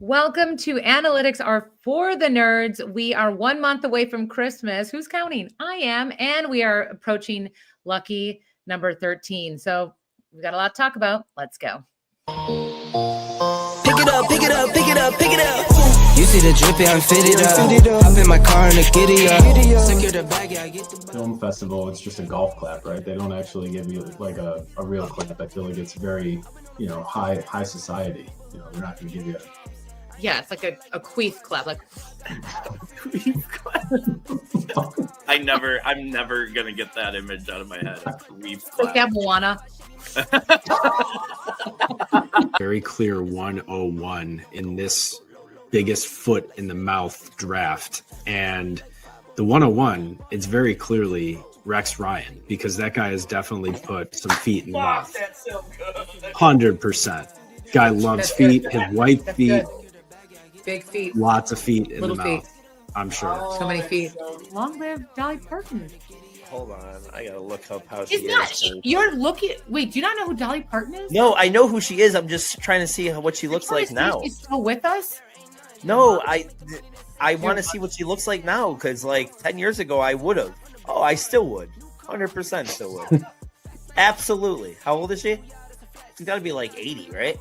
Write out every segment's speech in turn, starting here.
Welcome to Analytics Are for the Nerds. We are 1 month away from Christmas. Who's counting? I am. And we are approaching lucky number 13. So we've got a lot to talk about. Let's go. Pick it up, pick it up, pick it up, pick it up. You see the drippy, I'm fitted up. Hop in my car and a giddy up. Secure the bag, yeah, I get the film festival. It's just a golf clap, right? They don't actually give you like a real clap. I feel like it's very, high society. They're not going to give you Yeah, it's like a queef clap, like I'm never gonna get that image out of my head. like that Moana. Very clear 101 in this biggest foot in the mouth draft. And the 101, it's very clearly Rex Ryan, because that guy has definitely put some feet in the mouth. 100%. Guy loves feet, his white feet. Big feet. Lots of feet in Little the mouth. feet. I'm sure. So many feet. Long live Dolly Parton. Hold on, I gotta look up how she Is not is. you're looking? Wait, do you not know who Dolly Parton is? No, I know who she is. I'm just trying to see what she looks like now. She's still with us? No, I want to see what she looks like now, because like 10 years ago I would have. Oh, I still would. 100% still would. Absolutely. How old is she? She's got to be like 80, right?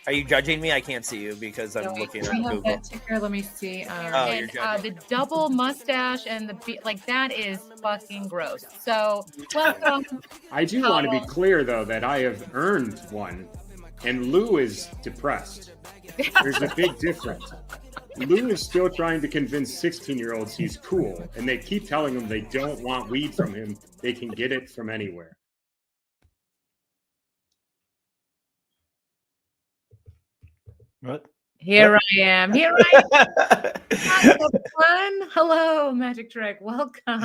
Are you judging me? I can't see you because I'm looking at Google. That ticker. Let me see. You're judging. The double mustache and that is fucking gross. So, welcome. I do want to be clear, though, that I have earned one, and Lou is depressed. There's a big difference. Lou is still trying to convince 16-year-olds he's cool, and they keep telling him they don't want weed from him. They can get it from anywhere. What? Here I am. Here I am. Fun. Hello, Magic Trick. Welcome.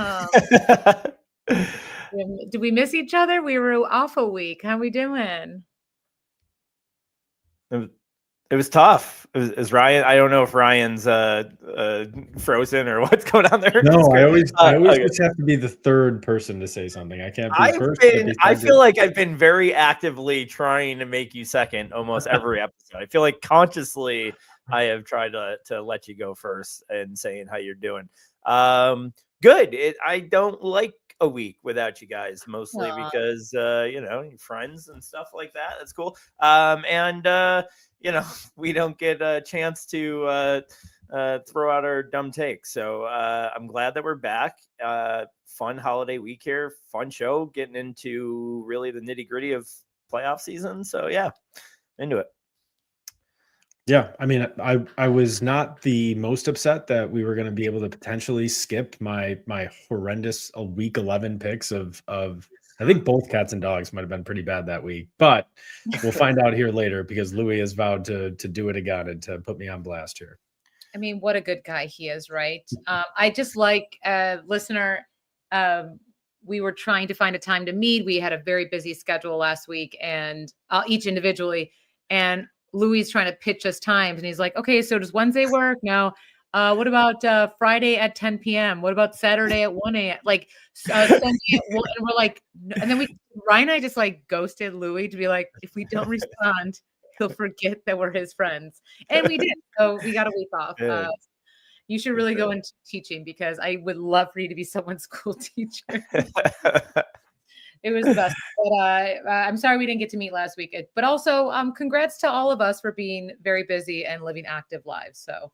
Did we miss each other? We were off a week. How we doing? It was tough. Is Ryan? I don't know if Ryan's frozen or what's going on there. No, I always just have to be the third person to say something. I can't be first. I feel like I've been very actively trying to make you second almost every episode. I feel like consciously I have tried to let you go first and saying how you're doing. Good. I don't like a week without you guys, mostly because your friends and stuff like that. That's cool. We don't get a chance to throw out our dumb takes. So I'm glad that we're back. Fun holiday week here. Fun show. Getting into really the nitty gritty of playoff season. So yeah, into it. Yeah, I mean, I was not the most upset that we were going to be able to potentially skip my horrendous week 11 picks of I think both cats and dogs might have been pretty bad that week, but we'll find out here later because Louis has vowed to do it again and to put me on blast here. I mean, what a good guy he is, right? I just like listener. We were trying to find a time to meet. We had a very busy schedule last week, and each individually. And Louis is trying to pitch us times, and he's like, "Okay, so does Wednesday work? No. What about Friday at 10 p.m.? What about Saturday at 1 a.m.? Like Sunday at 1, and we're like, and then Ryan and I just like ghosted Louis to be like, if we don't respond, he'll forget that we're his friends, and we did. So we got a week off. You should really go into teaching because I would love for you to be someone's school teacher. It was the best. But I'm sorry we didn't get to meet last week. But also, congrats to all of us for being very busy and living active lives. So.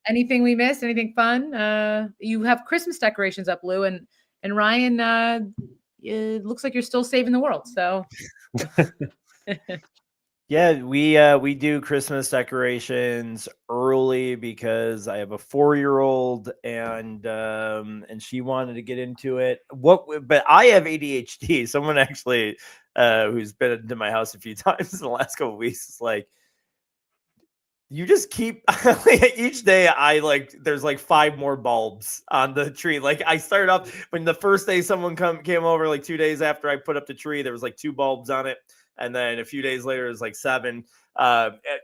Anything we missed? Anything fun? You have Christmas decorations up, Lou, and Ryan. It looks like you're still saving the world. So, yeah, we do Christmas decorations early because I have a 4-year-old and she wanted to get into it. But I have ADHD. Someone actually who's been into my house a few times in the last couple of weeks is like, you just keep each day. There's like 5 more bulbs on the tree. Like I started up when the first day someone came over, like 2 days after I put up the tree, there was like 2 bulbs on it. And then a few days later, it was like 7.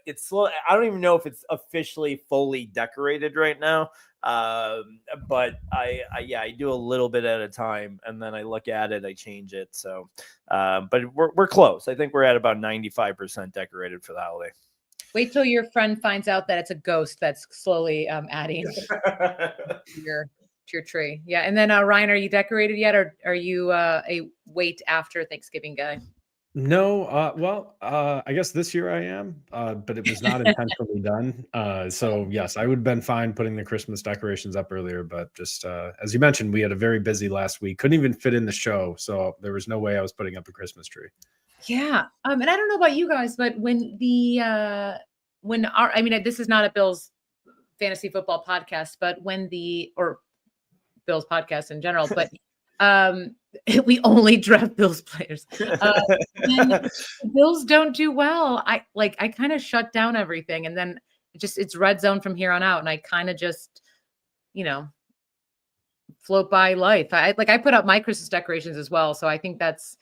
It's slow. I don't even know if it's officially fully decorated right now. But I do a little bit at a time, and then I look at it, I change it. So, but we're close. I think we're at about 95% decorated for the holiday. Wait till your friend finds out that it's a ghost that's slowly adding to your tree. Yeah. And then Ryan, are you decorated yet, or are you a wait after Thanksgiving guy? No, well, I guess this year I am, but it was not intentionally done. So yes, I would have been fine putting the Christmas decorations up earlier, but just as you mentioned, we had a very busy last week. Couldn't even fit in the show, so there was no way I was putting up a Christmas tree. Yeah. And I don't know about you guys, but I mean, this is not a Bills fantasy football podcast, but or Bills podcast in general, but we only draft Bills players. When the Bills don't do well, I kind of shut down everything, and then it's red zone from here on out, and I kind of just, float by life. I put up my Christmas decorations as well, so I think that's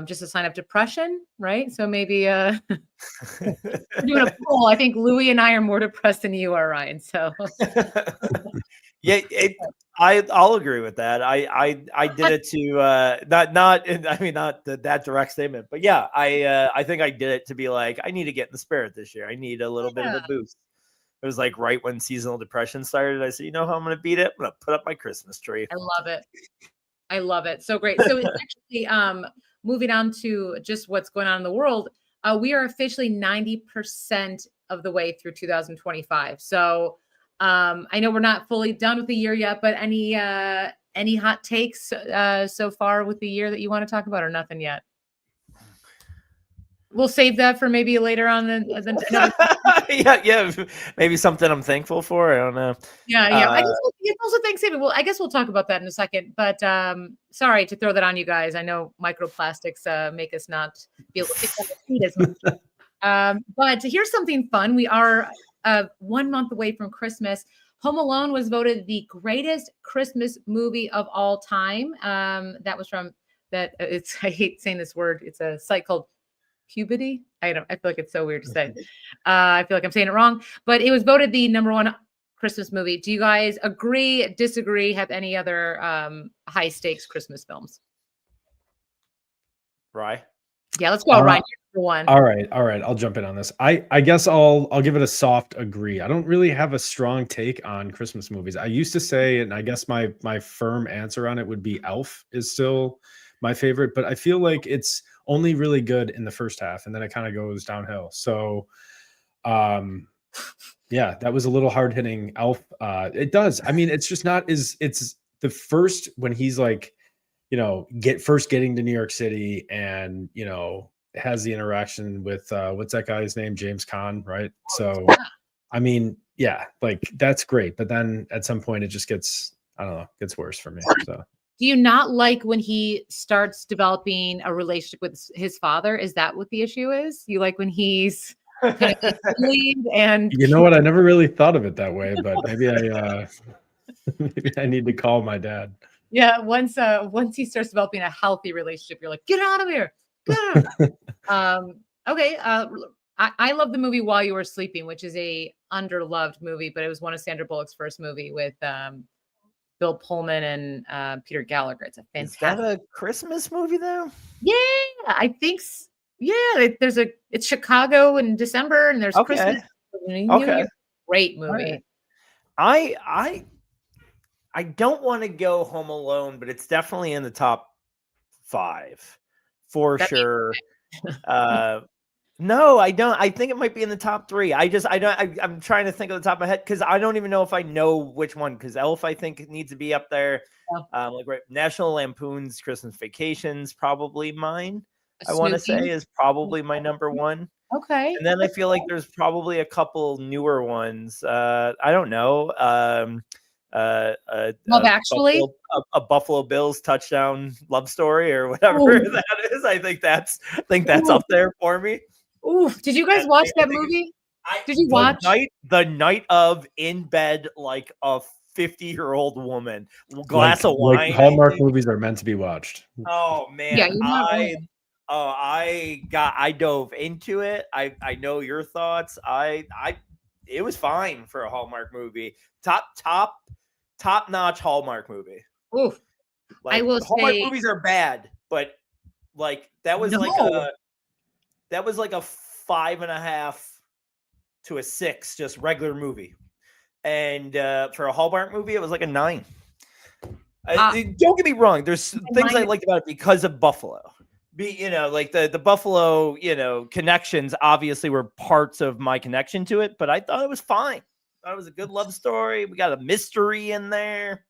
just a sign of depression, right? So maybe we're doing a poll. I think Louis and I are more depressed than you are, Ryan. So yeah, I'll agree with that. I did it to not that direct statement, but yeah, I think I did it to be like, I need to get in the spirit this year. I need a little bit of a boost. It was like right when seasonal depression started. I said, you know how I'm going to beat it? I'm going to put up my Christmas tree. I love it. I love it. So great. So it's actually moving on to just what's going on in the world. We are officially 90% of the way through 2025. So I know we're not fully done with the year yet, but any hot takes so far with the year that you want to talk about, or nothing yet? We'll save that for maybe later on. Yeah, maybe something I'm thankful for. I don't know. Yeah. I guess it's also Thanksgiving. Well, I guess we'll talk about that in a second. But sorry to throw that on you guys. I know microplastics make us not be able to pick up the feet as much. But here's something fun. We are 1 month away from Christmas. Home Alone was voted the greatest Christmas movie of all time. That was from that. I hate saying this word. It's a site called Cubity. I feel like it's so weird to say. I feel like I'm saying it wrong, but it was voted the #1 Christmas movie. Do you guys agree, disagree, have any other high stakes Christmas films? Right. Yeah, let's go, Ryan. You're one. All right. I'll jump in on this. I guess I'll give it a soft agree. I don't really have a strong take on Christmas movies. I used to say, and I guess my firm answer on it would be Elf is still my favorite, but I feel like it's only really good in the first half, and then it kind of goes downhill. So, yeah, that was a little hard hitting. Elf. It does. I mean, it's just not as it's the first when he's like, getting to New York City and, has the interaction with what's that guy's name? James Caan, right? So, I mean, yeah, like that's great. But then at some point it just gets worse for me. So. Do you not like when he starts developing a relationship with his father? Is that what the issue is? You like when he's kind of and you know what? I never really thought of it that way, but maybe I need to call my dad. Yeah, once he starts developing a healthy relationship, you're like, get out of here. Get out. Okay. I love the movie While You Were Sleeping, which is a underloved movie, but it was one of Sandra Bullock's first movie with Bill Pullman and Peter Gallagher. It's a fantastic. Is that a Christmas movie though? Yeah, I think. Yeah, it's Chicago in December, and there's Christmas. Okay, great movie. Right. I don't want to go Home Alone, but it's definitely in the top 5 for sure. No, I don't. I think it might be in the top 3. I'm trying to think of the top of my head because I don't even know if I know which one. Because Elf, I think, needs to be up there. National Lampoon's Christmas Vacation's probably mine. I want to say is probably my #1. Okay. And then I feel like there's probably a couple newer ones. I don't know. Love Actually, a Buffalo Bills touchdown love story or whatever that is. I think that's up there for me. Ooh, did you guys watch that movie? Did you watch the night of in bed like a 50-year-old woman, glass of wine? Like Hallmark movies are meant to be watched. Oh man, yeah, I dove into it. I know your thoughts. It was fine for a Hallmark movie. Top notch Hallmark movie. Oof. Like, I will Hallmark say movies are bad, but like that was like a 5.5 to a 6, just regular movie. And for a Hallmark movie, it was like a 9. Don't get me wrong. There's things I liked about it because of Buffalo. Like the Buffalo, connections obviously were parts of my connection to it, but I thought it was fine. I thought it was a good love story. We got a mystery in there.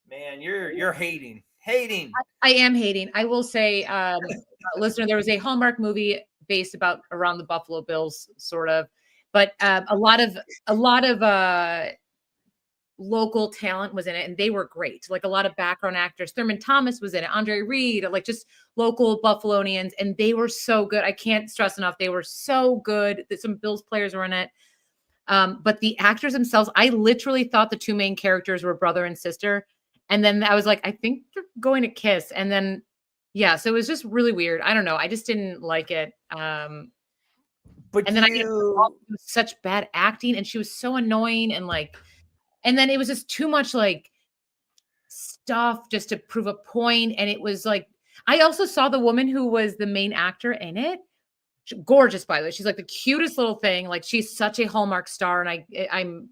Man, you're hating. I am hating. I will say, listener, there was a Hallmark movie based around the Buffalo Bills, sort of, but a lot of local talent was in it, and they were great. Like a lot of background actors. Thurman Thomas was in it, Andre Reed, like just local Buffalonians, and they were so good. I can't stress enough. They were so good that some Bills players were in it. But the actors themselves, I literally thought the two main characters were brother and sister. And then I was like, I think they're going to kiss. And then, yeah, so it was just really weird. I don't know. I just didn't like it. But and then I such bad acting, and she was so annoying, and then it was just too much like stuff just to prove a point. And it was like, I also saw the woman who was the main actor in it. Gorgeous, by the way. She's like the cutest little thing. Like she's such a Hallmark star. And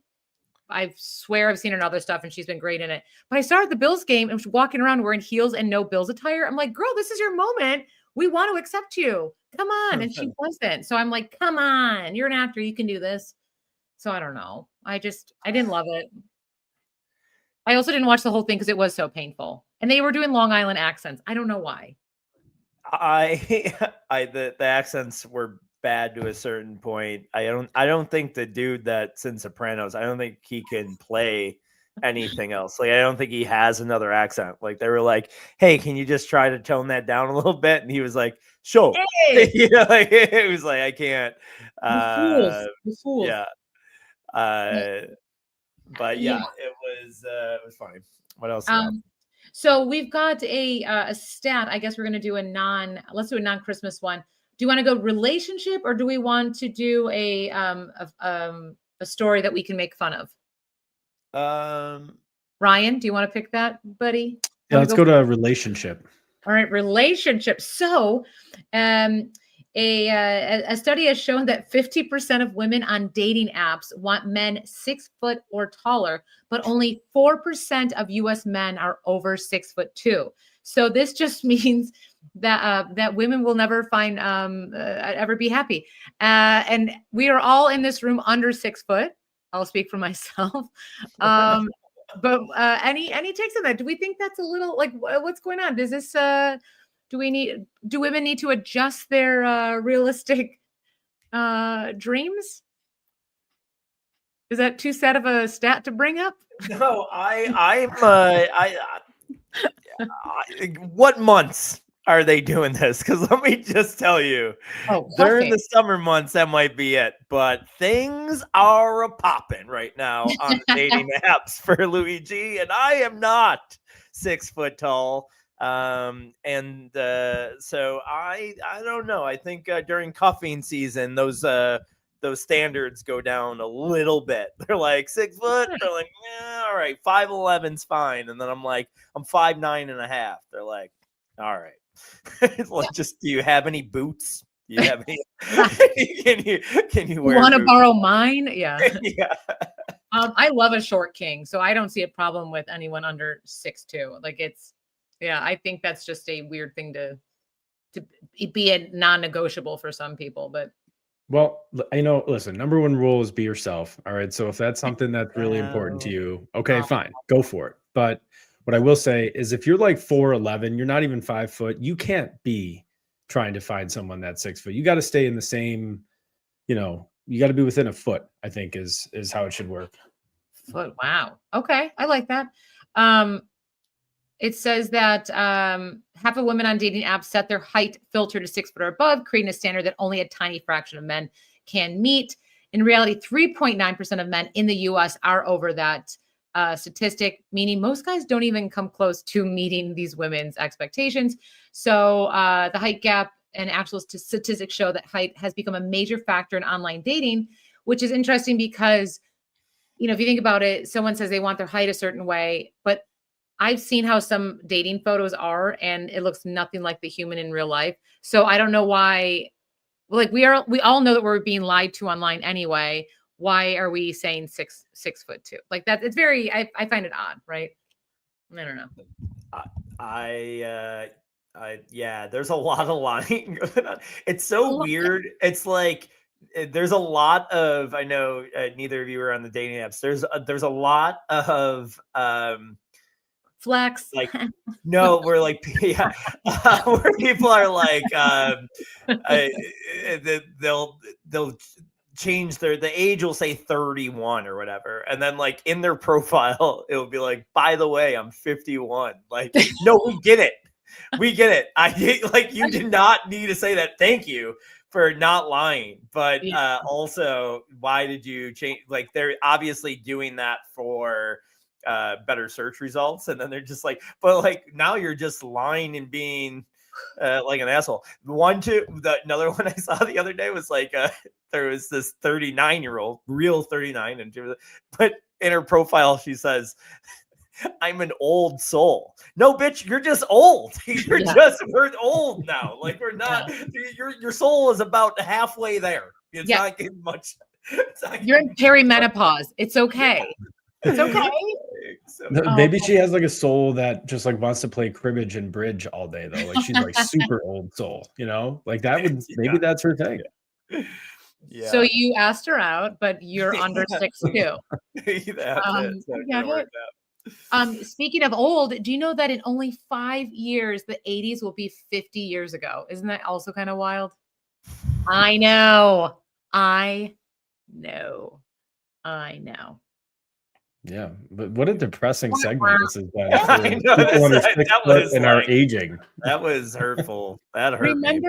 I swear I've seen her in other stuff, and she's been great in it. But I saw her at the Bills game and was walking around wearing heels and no Bills attire. I'm like, girl, this is your moment. We want to accept you. Come on. And she wasn't. So I'm like, come on, you're an actor. You can do this. So I don't know. I didn't love it. I also didn't watch the whole thing because it was so painful. And they were doing Long Island accents. I don't know why. The accents were bad to a certain point. I don't think the dude that's in Sopranos, I don't think he can play anything else. Like I don't think he has another accent. Like they were like, hey, can you just try to tone that down a little bit? And he was like, sure. Hey! It was like I can't. The fools. Yeah. But yeah, it was fine. What else? So we've got a stat. I guess we're going to do let's do a non-Christmas one. Do you want to go relationship, or do we want to do a story that we can make fun of? Ryan, do you want to pick that, buddy? Yeah, let's go to a relationship. All right, relationship. So, a study has shown that 50% of women on dating apps want men 6 foot or taller, but only 4% of U.S. men are over 6'2". So this just means that women will never find ever be happy. And we are all in this room under 6 foot. I'll speak for myself. But any takes on that? Do we think that's a little like what's going on? Does this do women need to adjust their realistic dreams? Is that too sad of a stat to bring up? No, what months are they doing this? Because let me just tell you, during the summer months, that might be it. But things are popping right now on the dating apps for Luigi, and I am not 6 foot tall. So I don't know. I think during cuffing season, those standards go down a little bit. They're like 6 foot. They're like, yeah, all right, 5'11's fine. And then I'm like, I'm 5'9.5. They're like, all right. Just, do you have any boots? Do you have any? Can you wear? Want to borrow mine? Yeah. Yeah. I love a short king, so I don't see a problem with anyone under 6'2". Like I think that's just a weird thing to be a non-negotiable for some people, but. Well, listen, number one rule is be yourself. All right. So if that's something that's really important to you, okay, fine, go for it. But what I will say is if you're like 4'11", you're not even 5 foot, you can't be trying to find someone that's 6 foot. You got to stay in the same, you got to be within a foot, I think is how it should work. Foot. Wow. Okay. I like that. It says that half of women on dating apps set their height filter to 6 foot or above, creating a standard that only a tiny fraction of men can meet. In reality, 3.9% of men in the U.S. are over that statistic, meaning most guys don't even come close to meeting these women's expectations. So the height gap and actual statistics show that height has become a major factor in online dating, which is interesting because, if you think about it, someone says they want their height a certain way, but I've seen how some dating photos are, and it looks nothing like the human in real life. So I don't know why, like we all know that we're being lied to online anyway. Why are we saying 6'2"? Like that, it's very, I find it odd, right? I don't know. Yeah, there's a lot of lying going on. It's so weird. It's like there's a lot of, I know neither of you are on the dating apps. There's a lot of flex. Like, no, we're like, yeah, where people are like, they'll change the age will say 31 or whatever, and then like in their profile it will be like, by the way, I'm 51. Like, no, we get it. You did not need to say that. Thank you for not lying, but also, why did you change? Like, they're obviously doing that for better search results, and then they're just like, but like now you're just lying and being like an asshole. Another one I saw the other day was like there was this 39-year-old, real 39, and but in her profile she says, I'm an old soul. No, bitch, you're just old. We're old now. Like, we're not. Your soul is about halfway there. It's not getting much. You're in perimenopause. It's okay. It's okay. Maybe she has like a soul that just like wants to play cribbage and bridge all day though. Like, she's like super old soul, like that would, maybe that's her thing. Yeah. So you asked her out, but you're under 6'2". Speaking of old, do you know that in only 5 years, the 80s will be 50 years ago? Isn't that also kind of wild? I know. Yeah, but what a depressing segment this has been. People under 6 foot and are aging. That was hurtful. That hurt me.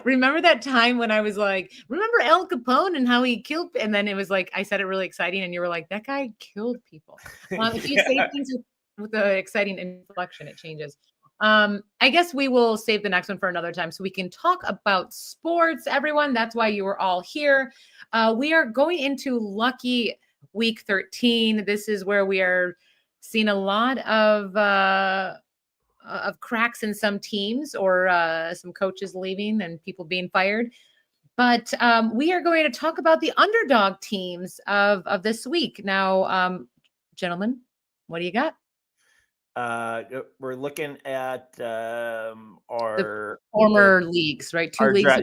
Remember that time when I was like, remember Al Capone and how he killed? And then it was like, I said it really exciting, and you were like, that guy killed people. If you say things with the exciting inflection, it changes. I guess we will save the next one for another time so we can talk about sports, everyone. That's why you were all here. We are going into lucky week 13. This is where we are seeing a lot of cracks in some teams, or some coaches leaving and people being fired. But we are going to talk about the underdog teams of this week. Now, gentlemen, what do you got? We're looking at our the former leagues, right? Two leagues.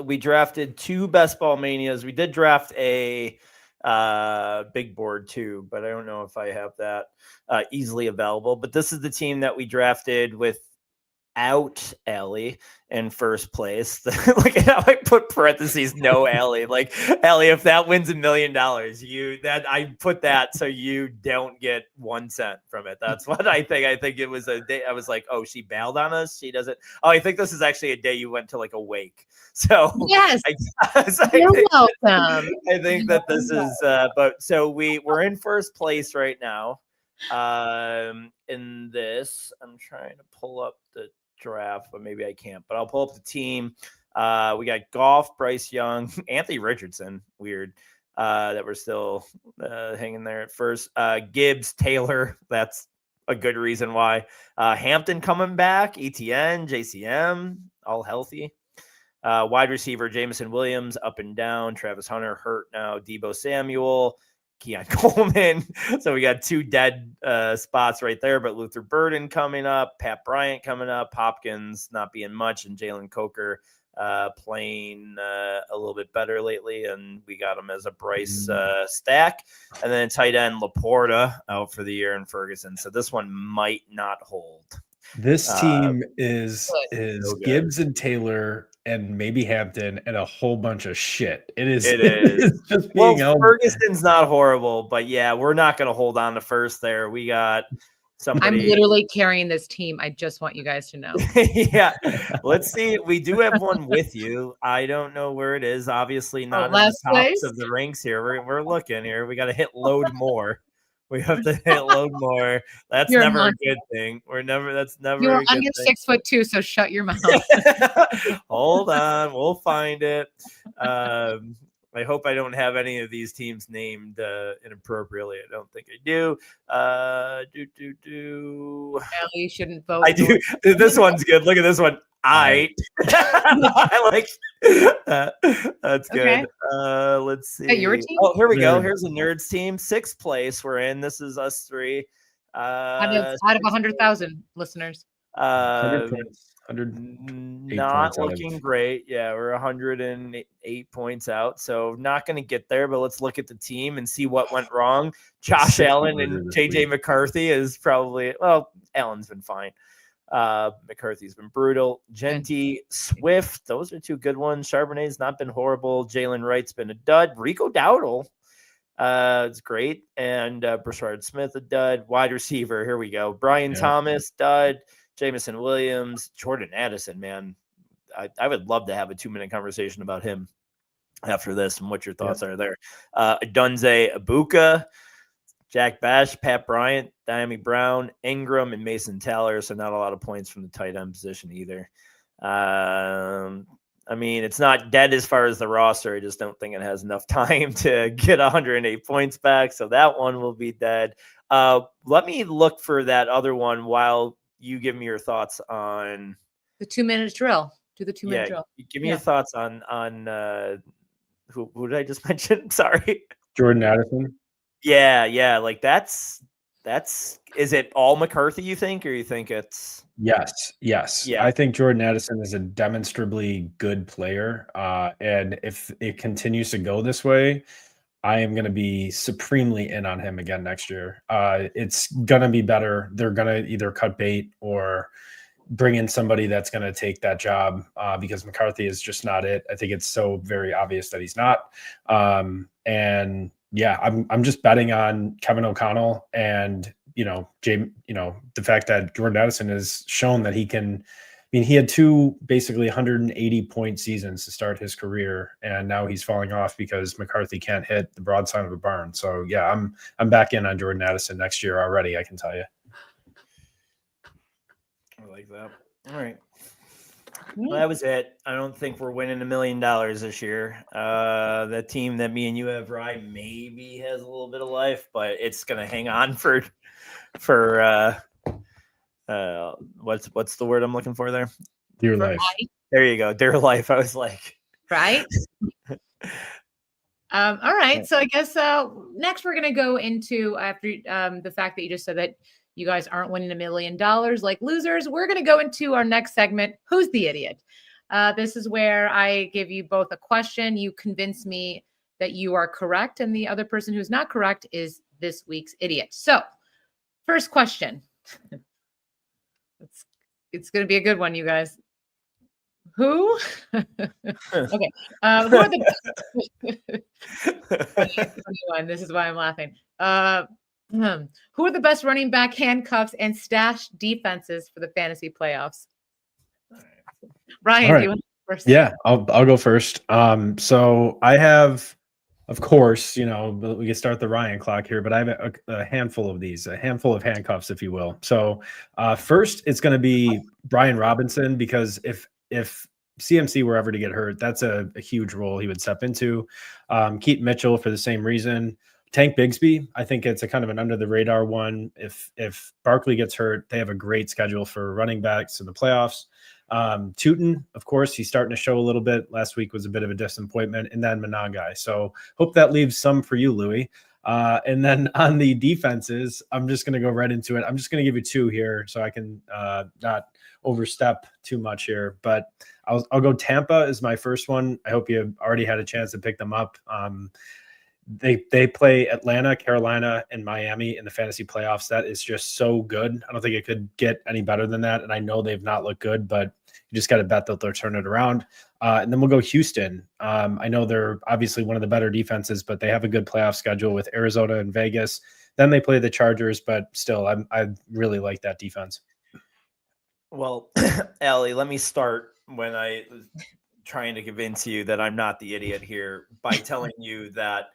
We drafted 2 Best Ball Manias. We did draft a big board too, but I don't know if I have that easily available. But this is the team that we drafted without Allie in first place. Look at how I put parentheses, no Allie. Like, Allie, if that wins $1 million, I put that so you don't get 1 cent from it. That's what I think. I think it was a day I was like, oh, she bailed on us. She doesn't. Oh, I think this is actually a day you went to like a wake. So yes, you're welcome. I think that this is, but so we're in first place right now. In this, I'm trying to pull up the draft, but maybe I can't. But I'll pull up the team. We got Goff, Bryce Young, Anthony Richardson. Weird that we're still hanging there at first. Gibbs, Taylor. That's a good reason why. Hampton coming back. ETN, JCM, all healthy. Wide receiver Jameson Williams up and down. Travis Hunter hurt now. Deebo Samuel, Keon Coleman. So we got 2 dead spots right there. But Luther Burden coming up, Pat Bryant coming up, Hopkins not being much, and Jalen Coker playing a little bit better lately. And we got him as a Bryce stack. And then tight end Laporta out for the year in Ferguson. So this one might not hold. This team is so Gibbs and Taylor and maybe Hampton and a whole bunch of shit. It is just being Ferguson's not horrible, but yeah, we're not going to hold on to first there. We got somebody. I'm literally carrying this team. I just want you guys to know. Yeah, let's see. We do have one with you. I don't know where it is. Obviously not in the tops of the ranks here. We're looking here. We got to hit load more. We have to hit load more. That's never a good thing. That's never You're a good under thing. 6'2", so shut your mouth. Hold on. We'll find it. I hope I don't have any of these teams named inappropriately. I don't think I do. Well, you shouldn't vote. I do. This one's good. Look at this one. I like that's Okay. good. Let's see. Is that your team? Oh, here we go. Nerd. Here's a nerds team. 6th place we're in. This is us 3. Out of 100,000 listeners. 100 points. 100. Not points out of- looking great. Yeah, we're 108 points out, so not going to get there. But let's look at the team and see what went wrong. Josh Allen and JJ McCarthy is probably Allen's been fine. McCarthy's been brutal. Genty, Swift, those are 2 good ones. Charbonnet's not been horrible. Jalen Wright's been a dud. Rico Dowdle, it's great, and Brashard Smith a dud. Wide receiver, here we go. Brian Thomas dud. Jameson Williams, Jordan Addison, man. I would love to have a 2-minute conversation about him after this and what your thoughts are there. Dunze Abuka, Jack Bash, Pat Bryant, Diami Brown, Ingram, and Mason Taylor. So not a lot of points from the tight end position either. I mean, it's not dead as far as the roster. I just don't think it has enough time to get 108 points back. So that one will be dead. Let me look for that other one while you give me your thoughts on the 2-minute drill. Do the 2-minute drill. Give me your thoughts on who did I just mention? Sorry. Jordan Addison. Yeah. Like that's is it all McCarthy, you think, or you think it's Yes. Yeah. I think Jordan Addison is a demonstrably good player. And if it continues to go this way, I am going to be supremely in on him again next year. It's going to be better. They're going to either cut bait or bring in somebody that's going to take that job because McCarthy is just not it. I think it's so very obvious that he's not. And yeah, I'm just betting on Kevin O'Connell and, the fact that Jordan Addison has shown that he can. I mean, he had 2 basically 180-point seasons to start his career, and now he's falling off because McCarthy can't hit the broadside of a barn. So yeah, I'm back in on Jordan Addison next year already, I can tell you. I like that. All right. Well, that was it. I don't think we're winning $1 million this year. The team that me and you have, Rye, maybe has a little bit of life, but it's going to hang on for what's the word I'm looking for there? Dear life. There you go. Dear life. I was like, right. All right. So I guess next we're going to go into, after the fact that you just said that you guys aren't winning $1 million like losers, we're going to go into our next segment. Who's the idiot? This is where I give you both a question. You convince me that you are correct, and the other person who's not correct is this week's idiot. So first question. It's going to be a good one, you guys. Who? Okay. Who are the this is why I'm laughing. Who are the best running back handcuffs and stash defenses for the fantasy playoffs? Ryan, All right. do you want to go first? Yeah, I'll go first. So I have, of course, we can start the Ryan clock here, but I have a handful of these, a handful of handcuffs, if you will. So first, it's going to be Brian Robinson, because if CMC were ever to get hurt, that's a huge role he would step into. Keaton Mitchell for the same reason. Tank Bigsby, I think it's a kind of an under the radar one. If Barkley gets hurt, they have a great schedule for running backs in the playoffs. Tootin, of course, he's starting to show a little bit. Last week was a bit of a disappointment, and then Monangai. So hope that leaves some for you, Louis. And then on the defenses, I'm just going to go right into it. I'm just going to give you 2 here so I can not overstep too much here. But I'll go Tampa is my first one. I hope you already had a chance to pick them up. They play Atlanta, Carolina, and Miami in the fantasy playoffs. That is just so good. I don't think it could get any better than that. And I know they've not looked good, but you just got to bet that they'll turn it around. And then we'll go Houston. I know they're obviously one of the better defenses, but they have a good playoff schedule with Arizona and Vegas. Then they play the Chargers, but still, I really like that defense. Well, Allie, let me start when I was trying to convince you that I'm not the idiot here by telling you that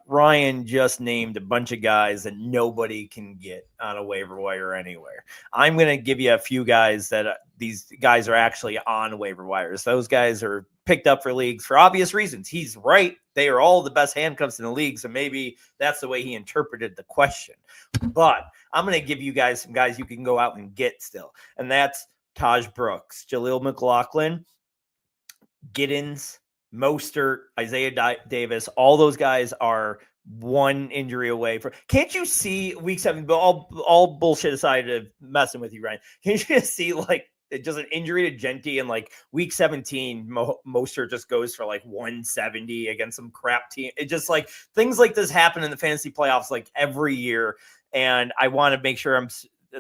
Ryan just named a bunch of guys that nobody can get on a waiver wire anywhere. I'm going to give you a few guys that these guys are actually on waiver wires. Those guys are picked up for leagues for obvious reasons. He's right. they are all the best handcuffs in the league. So maybe that's the way he interpreted the question. But I'm going to give you guys some guys you can go out and get still. And that's Taj Brooks, Jaleel McLaughlin, Giddens, Mostert, Isaiah Davis. All those guys are one injury away from. Can't you see week 7? But all bullshit aside of messing with you, Ryan. Can't you just see like just an injury to Genty and like week 17, Mostert just goes for like 170 against some crap team. It just like things like this happen in the fantasy playoffs like every year, and I want to make sure I'm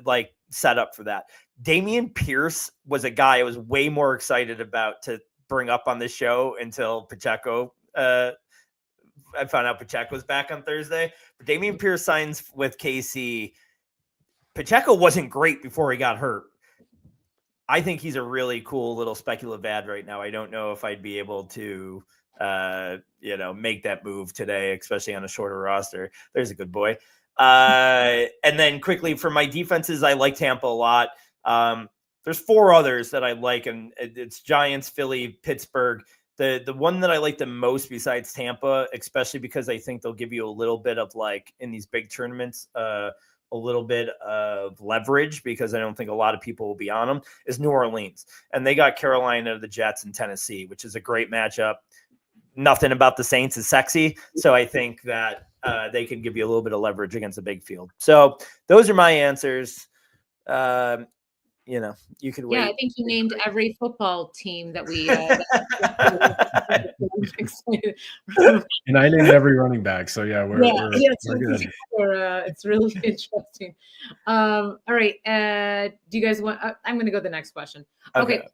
like set up for that. Dameon Pierce was a guy I was way more excited about to bring up on this show until Pacheco. I found out Pacheco was back on Thursday. But Dameon Pierce signs with KC. Pacheco wasn't great before he got hurt. I think he's a really cool little speculative ad right now. I don't know if I'd be able to, make that move today, especially on a shorter roster. There's a good boy. And then quickly for my defenses, I like Tampa a lot. There's 4 others that I like, and it's Giants, Philly, Pittsburgh. The one that I like the most besides Tampa, especially because I think they'll give you a little bit of like in these big tournaments, a little bit of leverage because I don't think a lot of people will be on them, is New Orleans. And they got Carolina, the Jets, and Tennessee, which is a great matchup. Nothing about the Saints is sexy. So I think that they can give you a little bit of leverage against a big field. So those are my answers. You could wait. Yeah, I think you named every football team that we. And I named every running back. So yeah, we're good. It's really interesting. All right. Do you guys want? I'm going to go to the next question. Okay.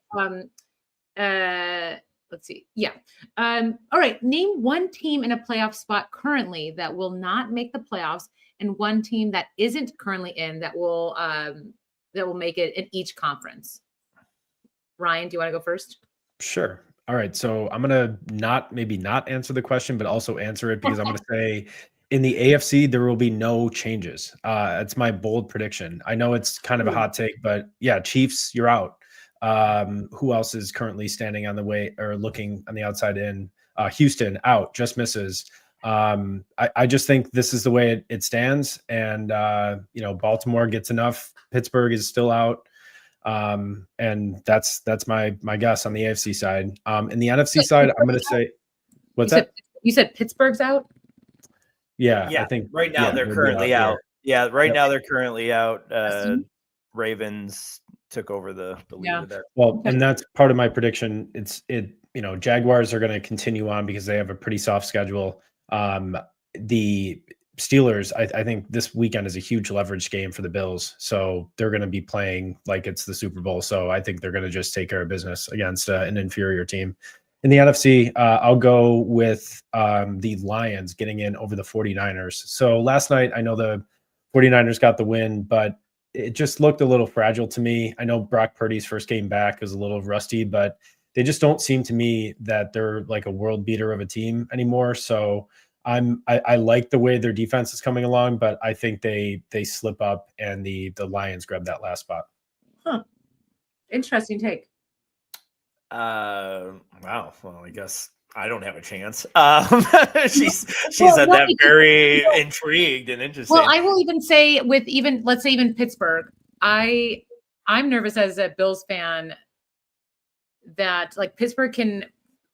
Let's see. Yeah. All right. Name one team in a playoff spot currently that will not make the playoffs, and one team that isn't currently in that will make it in each conference. Ryan, do you want to go first? Sure. All right. So I'm going to maybe not answer the question, but also answer it because I'm going to say in the AFC, there will be no changes. It's my bold prediction. I know it's kind of a hot take, but yeah, Chiefs, you're out. Who else is currently standing on the way or looking on the outside in? Houston out, just misses. I just think this is the way it stands. And, Baltimore gets enough. Pittsburgh is still out. And that's my guess on the AFC side. In the NFC side, I'm going to say, you said Pittsburgh's out? Yeah. I think right now they're currently out. Yeah. Right now they're currently out. Ravens took over the lead there. Well, and that's part of my prediction. Jaguars are going to continue on because they have a pretty soft schedule. The Steelers, I think this weekend is a huge leverage game for the Bills. So they're going to be playing like it's the Super Bowl. So I think they're going to just take care of business against an inferior team. In the NFC, I'll go with the Lions getting in over the 49ers. So last night, I know the 49ers got the win, but it just looked a little fragile to me. I know Brock Purdy's first game back was a little rusty, but they just don't seem to me that they're like a world beater of a team anymore. So I like the way their defense is coming along, but I think they slip up and the Lions grab that last spot. Huh. Interesting take. Wow. Well, I guess I don't have a chance. She's said that very intrigued and interesting. Well, I will even say let's say even Pittsburgh, I'm nervous as a Bills fan that like Pittsburgh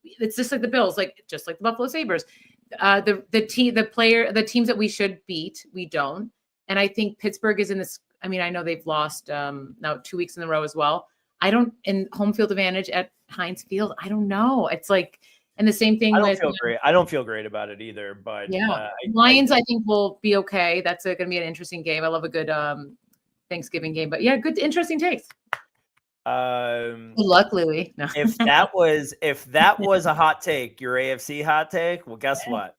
it's just like the Bills, just like the Buffalo Sabres. The teams that we should beat, we don't. And I think Pittsburgh is in this. I mean, I know they've lost now 2 weeks in a row as well. In home field advantage at Heinz Field. I don't know. It's like, and the same thing. I don't feel great about it either, but yeah, Lions I think will be okay. That's going to be an interesting game. I love a good Thanksgiving game, but yeah, good, interesting takes. Good luck, Louie. No. If that was a hot take, your AFC hot take, well, guess what?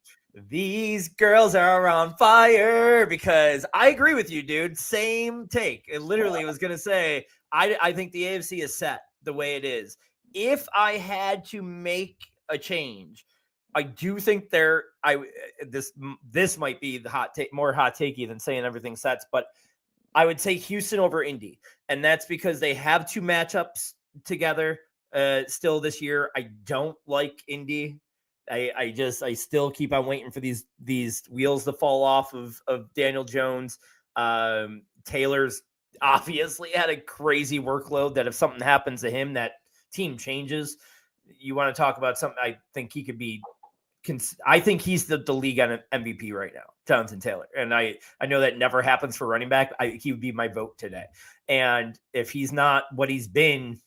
These girls are on fire because I agree with you, dude. Same take. It literally was going to say, I think the AFC is set the way it is. If I had to make a change, I do think this might be the hot take, more hot takey than saying everything sets, but I would say Houston over Indy. And that's because they have 2 matchups together still this year. I don't like Indy. I still keep on waiting for these wheels to fall off of Daniel Jones. Taylor's obviously had a crazy workload that if something happens to him, that team changes. You want to talk about something? I think he could be. I think he's the league on MVP right now, Jonathan Taylor. And I know that never happens for running back. He would be my vote today. And if he's not what he's been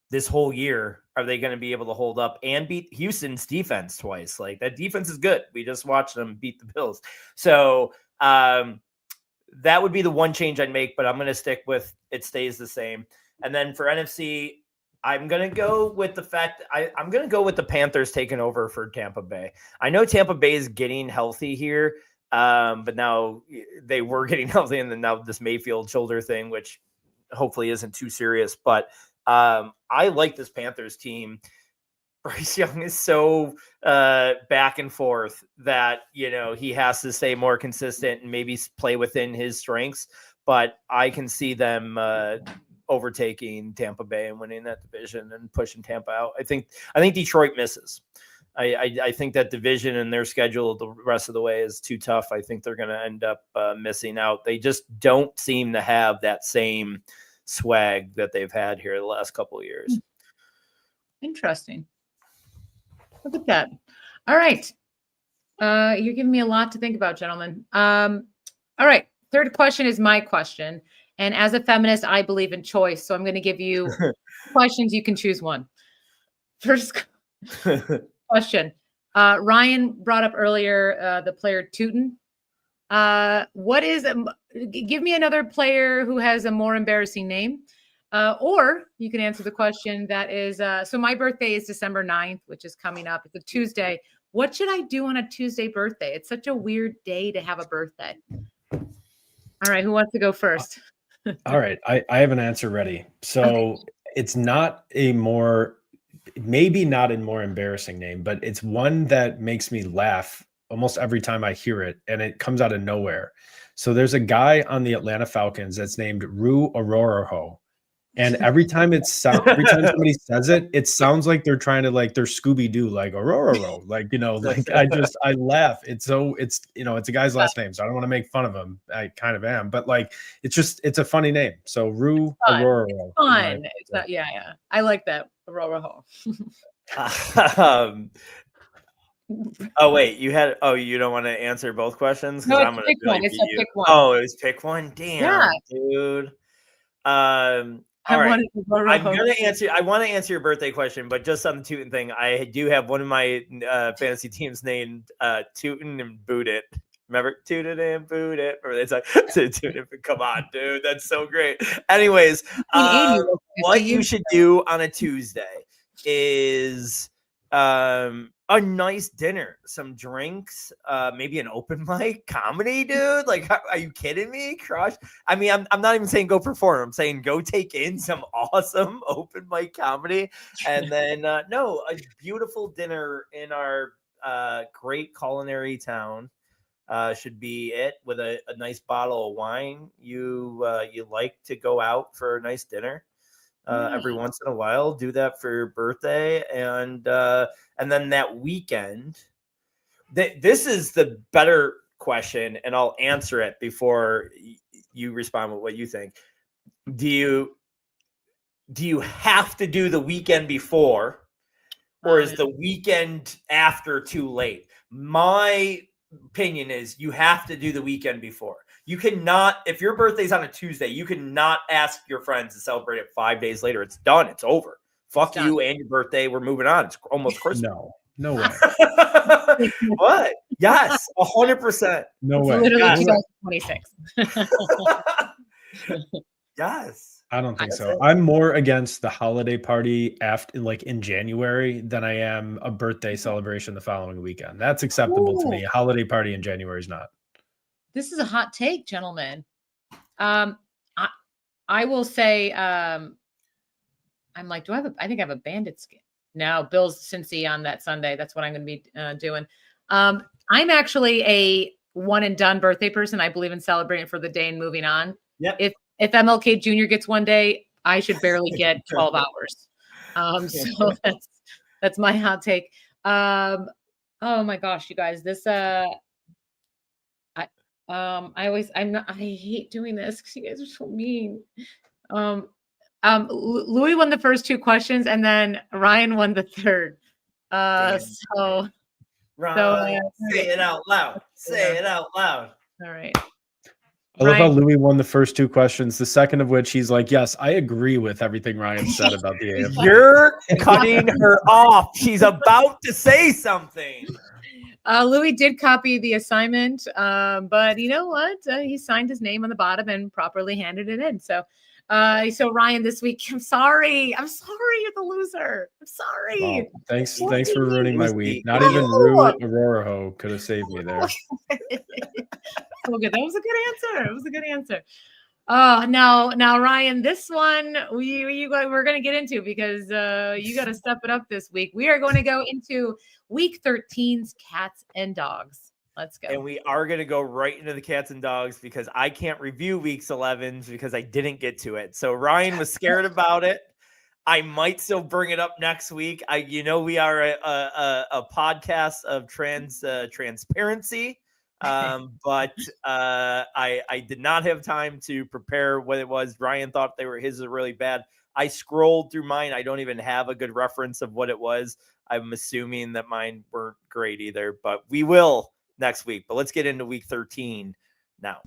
this whole year, are they going to be able to hold up and beat Houston's defense twice? Like, that defense is good. We just watched them beat the Bills. So that would be the one change I'd make, but I'm going to stick with it stays the same. And then for NFC, I'm going to go with the fact I'm going to go with the Panthers taking over for Tampa Bay. I know Tampa Bay is getting healthy here, but now they were getting healthy, and then now this Mayfield shoulder thing, which hopefully isn't too serious. But I like this Panthers team. Bryce Young is so back and forth that, he has to stay more consistent and maybe play within his strengths. But I can see them overtaking Tampa Bay and winning that division and pushing Tampa out. I think Detroit misses. I think that division and their schedule the rest of the way is too tough. I think they're going to end up missing out. They just don't seem to have that same swag that they've had here the last couple of years. Interesting. Look at that. All right. You're giving me a lot to think about, gentlemen. All right. Third question is my question. And as a feminist, I believe in choice. So I'm going to give you questions. You can choose one. First question. Ryan brought up earlier the player Tootin. Give me another player who has a more embarrassing name. Or you can answer the question that is, so my birthday is December 9th, which is coming up. It's a Tuesday. What should I do on a Tuesday birthday? It's such a weird day to have a birthday. All right. Who wants to go first? All right. I have an answer ready. So It's not maybe not a more embarrassing name, but it's one that makes me laugh almost every time I hear it, and it comes out of nowhere. So there's a guy on the Atlanta Falcons that's named Rue Arorojo. And every time somebody says it, it sounds like they're trying to they're Scooby-Doo, like Arorojo, I laugh. It's a guy's last name, so I don't want to make fun of him. I kind of am, but it's a funny name. So Rue Arorojo. Fun. It's not, yeah. I like that. Arorojo. Oh wait, you don't want to answer both questions? No, it's pick one. It's a pick one. Oh, it was pick one. Damn, dude. All right. I want to answer your birthday question, but just on the Tootin thing, I do have one of my fantasy teams named Tootin and Boot It. Remember Tootin and Boot It? Or it's like Tootin. Come on, dude, that's so great. Anyways, what you should do on a Tuesday is a nice dinner, some drinks, maybe an open mic comedy, dude. Are you kidding me? Crush. I mean, I'm not even saying go perform. I'm saying go take in some awesome open mic comedy. And then, a beautiful dinner in our great culinary town should be it, with a nice bottle of wine. You like to go out for a nice dinner. Every once in a while, do that for your birthday, and then that weekend. This is the better question, and I'll answer it before you respond with what you think. Do you have to do the weekend before, or is the weekend after too late? My opinion is you have to do the weekend before. You cannot, if your birthday's on a Tuesday, you cannot ask your friends to celebrate it 5 days later. It's done. It's over. Fuck you and your birthday. We're moving on. It's almost Christmas. No way. What? Yes, 100%. No way. Literally 2026. Yes. I don't think so. I'm more against the holiday party after, in January, than I am a birthday celebration the following weekend. That's acceptable to me. A holiday party in January is not. This is a hot take, gentlemen. I will say, I'm like, I think I have a Bandit skin. No, Bill's Cincy on that Sunday. That's what I'm going to be doing. I'm actually a one and done birthday person. I believe in celebrating for the day and moving on. Yep. If MLK Jr. gets one day, I should barely get 12 hours. So that's my hot take. Oh my gosh, you guys, this I hate doing this because you guys are so mean. Um Louis won the first two questions and then Ryan won the third. Damn. So Ryan, say it out loud. Say yeah. it out loud. All right. I love how Ryan, Louis won the first two questions. The second of which he's like, "Yes, I agree with everything Ryan said about the AFC." You're cutting her off. She's about to say something. Louis did copy the assignment, but you know what? He signed his name on the bottom and properly handed it in. So Ryan, this week, I'm sorry. You're the loser. I'm sorry. Oh, thanks for ruining my week. Not No. even Rue Aurora Ho could have saved me there. So good. That was a good answer. Now, Ryan, this one we're going to get into because you got to step it up this week. We are going to go into week 13's cats and dogs. Let's go. And we are going to go right into the cats and dogs because I can't review weeks 11s because I didn't get to it. So Ryan was scared about it. I might still bring it up next week. We are a podcast of transparency. But I did not have time to prepare what it was. Ryan thought his were really bad. I scrolled through mine. I don't even have a good reference of what it was. I'm assuming that mine weren't great either, but we will next week. But let's get into week 13 now.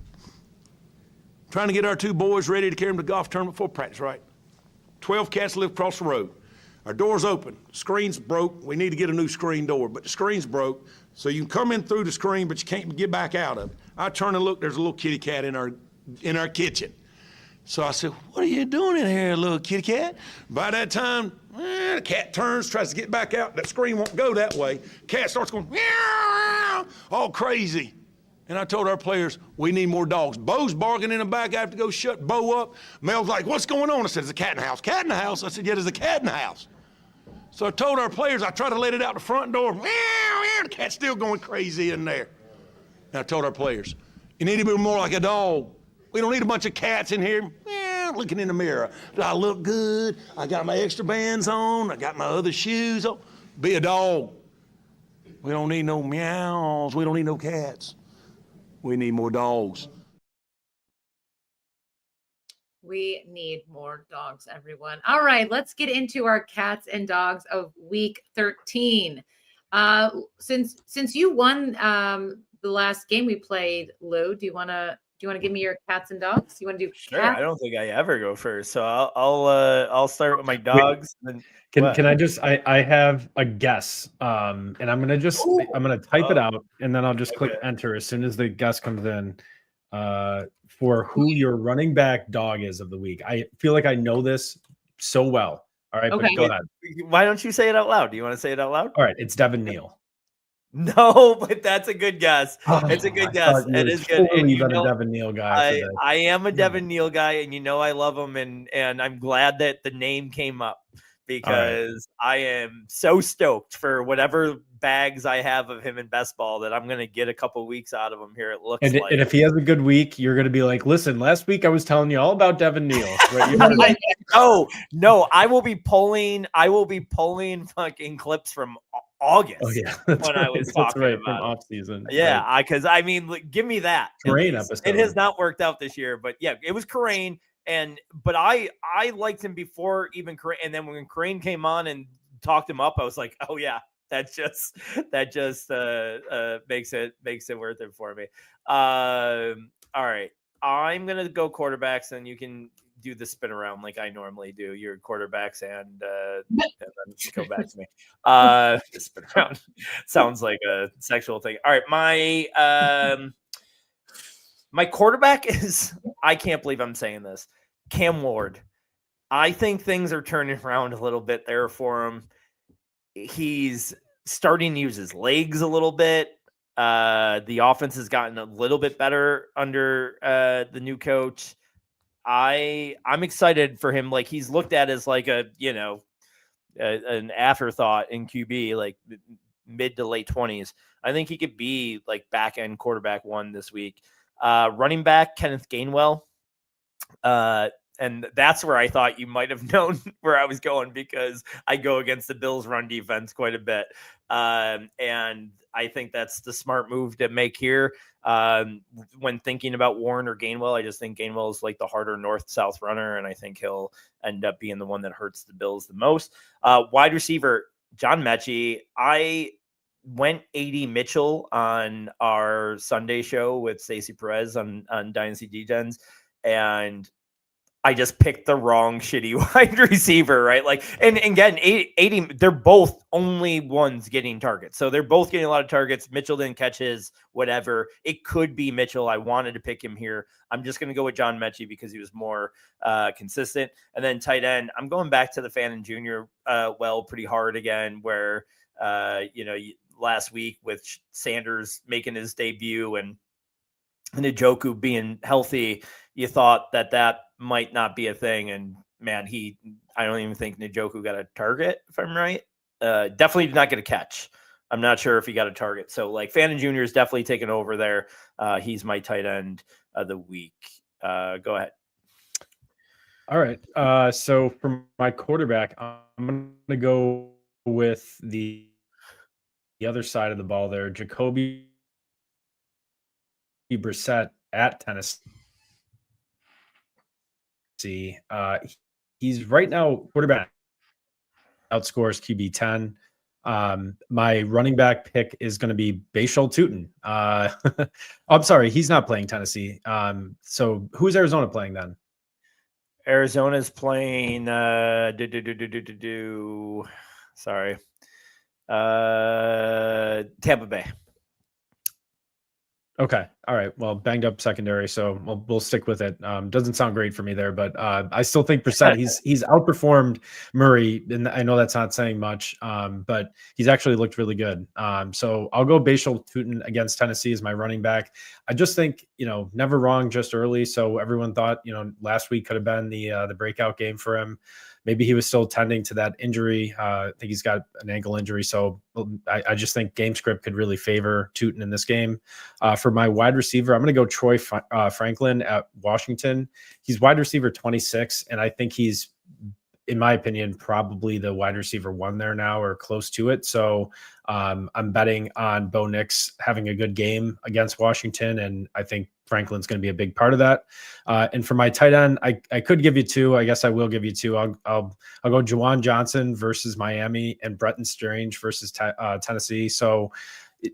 Trying to get our two boys ready to carry them to golf tournament before practice, right? 12 cats live across the road. Our door's open. Screen's broke. We need to get a new screen door, but the screen's broke. So you can come in through the screen, but you can't get back out of it. I turn and look, there's a little kitty cat in our kitchen. So I said, "What are you doing in here, little kitty cat?" By that time, the cat turns, tries to get back out. That screen won't go that way. Cat starts going, meow, all crazy. And I told our players, we need more dogs. Bo's barking in the back. I have to go shut Bo up. Mel's like, "What's going on?" I said, "There's a cat in the house." "Cat in the house?" I said, "Yeah, there's a cat in the house." So I told our players, I tried to let it out the front door. Meow, meow, the cat's still going crazy in there. And I told our players, you need to be more like a dog. We don't need a bunch of cats in here looking in the mirror. Do I look good? I got my extra bands on. I got my other shoes on. Be a dog. We don't need no meows. We don't need no cats. We need more dogs. We need more dogs, everyone. All right, let's get into our cats and dogs of week 13. Since you won the last game we played, Lou, do you want to give me your cats and dogs? You want to do Sure. cats? I don't think I ever go first, so I'll start with my dogs. And then Can I just I have a guess, and I'm gonna type it out, and then I'll just click enter as soon as the guess comes in, for who your running back dog is of the week. I feel like I know this so well. All right, Okay. but go ahead. Why don't you say it out loud? Do you want to say it out loud? All right, it's Devin Neal. No, but that's a good guess. It's a good guess. It is good. Totally And you been a know, Devin Neal guy. For this. I am a Devin Neal guy, and I love him, and I'm glad that the name came up because I am so stoked for whatever bags I have of him in best ball that I'm going to get a couple weeks out of him here. It looks like. And if he has a good week, you're going to be like, listen, last week I was telling you all about Devin Neal. Right? No, I will be pulling fucking clips from August. Oh yeah, when I was talking about from off season. Yeah, because I mean, give me that. Crane episode. It has not worked out this year, but yeah, it was Crane, but I liked him before even Crane, and then when Crane came on and talked him up, I was like, oh yeah, that just makes it worth it for me. All right, I'm gonna go quarterbacks, and you can do the spin around like I normally do. Your quarterbacks and then go back to me. Spin around sounds like a sexual thing. All right, my quarterback is, I can't believe I'm saying this, Cam Ward. I think things are turning around a little bit there for him. He's starting to use his legs a little bit. The offense has gotten a little bit better under the new coach. I'm excited for him. Like, he's looked at as like an afterthought in QB, like mid to late 20s. I think he could be like back end quarterback one this week. Running back Kenneth Gainwell. And that's where I thought you might have known where I was going because I go against the Bills run defense quite a bit. And I think that's the smart move to make here. When thinking about Warren or Gainwell, I just think Gainwell is like the harder north-south runner, and I think he'll end up being the one that hurts the Bills the most. Wide receiver, John Mechie. I went 80 Mitchell on our Sunday show with Stacey Perez on Dynasty Degens, and I just picked the wrong shitty wide receiver, right? Like, and again, 80, they're both only ones getting targets. So they're both getting a lot of targets. Mitchell didn't catch his, whatever. It could be Mitchell. I wanted to pick him here. I'm just going to go with John Mechie because he was more consistent. And then tight end, I'm going back to the Fannin Jr. Pretty hard again, where, last week with Sanders making his debut and Njoku being healthy, you thought that might not be a thing. And man, I don't even think Njoku got a target, if I'm right. Definitely did not get a catch. I'm not sure if he got a target. So like Fannin Jr. is definitely taken over there. He's my tight end of the week. Go ahead. All right. So for my quarterback, I'm going to go with the other side of the ball there, Jacoby Brissett at Tennessee. He's right now quarterback outscores QB 10. My running back pick is going to be Bashal Tootin. I'm sorry, he's not playing Tennessee. So who's Arizona playing then? Arizona's playing sorry. Tampa Bay. Okay. All right. Well, banged up secondary, so we'll stick with it. Doesn't sound great for me there, but I still think Brissett, he's outperformed Murray, and I know that's not saying much, but he's actually looked really good. So I'll go Bashal Tootin against Tennessee as my running back. I just think, never wrong just early. So everyone thought, last week could have been the breakout game for him. Maybe he was still tending to that injury. I think he's got an ankle injury. So I just think game script could really favor Tootin in this game. For my wide receiver, I'm going to go Troy Franklin at Washington. He's wide receiver 26, and I think he's, in my opinion, probably the wide receiver 1 there now or close to it. So I'm betting on Bo Nix having a good game against Washington, and I think Franklin's going to be a big part of that. And for my tight end, I could give you 2. I guess I will give you 2. I'll go Juwan Johnson versus Miami and Bretton Strange versus Tennessee. So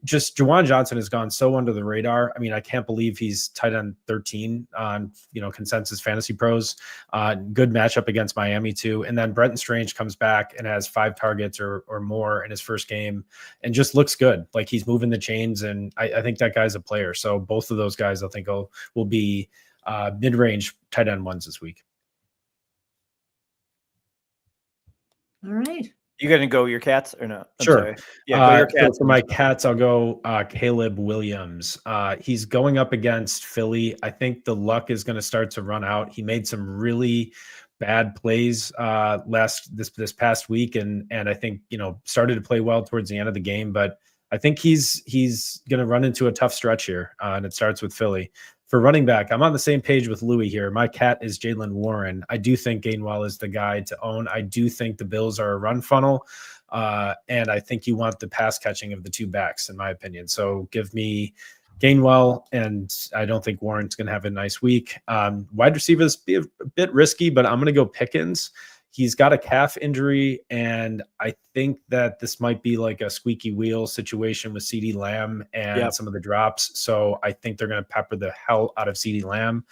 just Juwan Johnson has gone so under the radar. I mean, I can't believe he's tight end 13 on, Consensus Fantasy Pros. Good matchup against Miami too. And then Bretton Strange comes back and has 5 targets or more in his first game and just looks good. Like he's moving the chains, and I think that guy's a player. So both of those guys, I think will be mid-range tight end ones this week. All right. You going to go your cats or no? Sure. Sorry. Yeah, go your cats. So for my cats, I'll go Caleb Williams. He's going up against Philly. I think the luck is going to start to run out. He made some really bad plays this past week, and I think started to play well towards the end of the game. But I think he's going to run into a tough stretch here, and it starts with Philly. For running back, I'm on the same page with Louis here. My cat is Jaylen Warren. I do think Gainwell is the guy to own. I do think the Bills are a run funnel, and I think you want the pass catching of the 2 backs, in my opinion. So give me Gainwell, and I don't think Warren's going to have a nice week. Wide receivers be a bit risky, but I'm going to go Pickens. He's got a calf injury, and I think that this might be like a squeaky wheel situation with CeeDee Lamb and some of the drops. So I think they're going to pepper the hell out of CeeDee Lamb.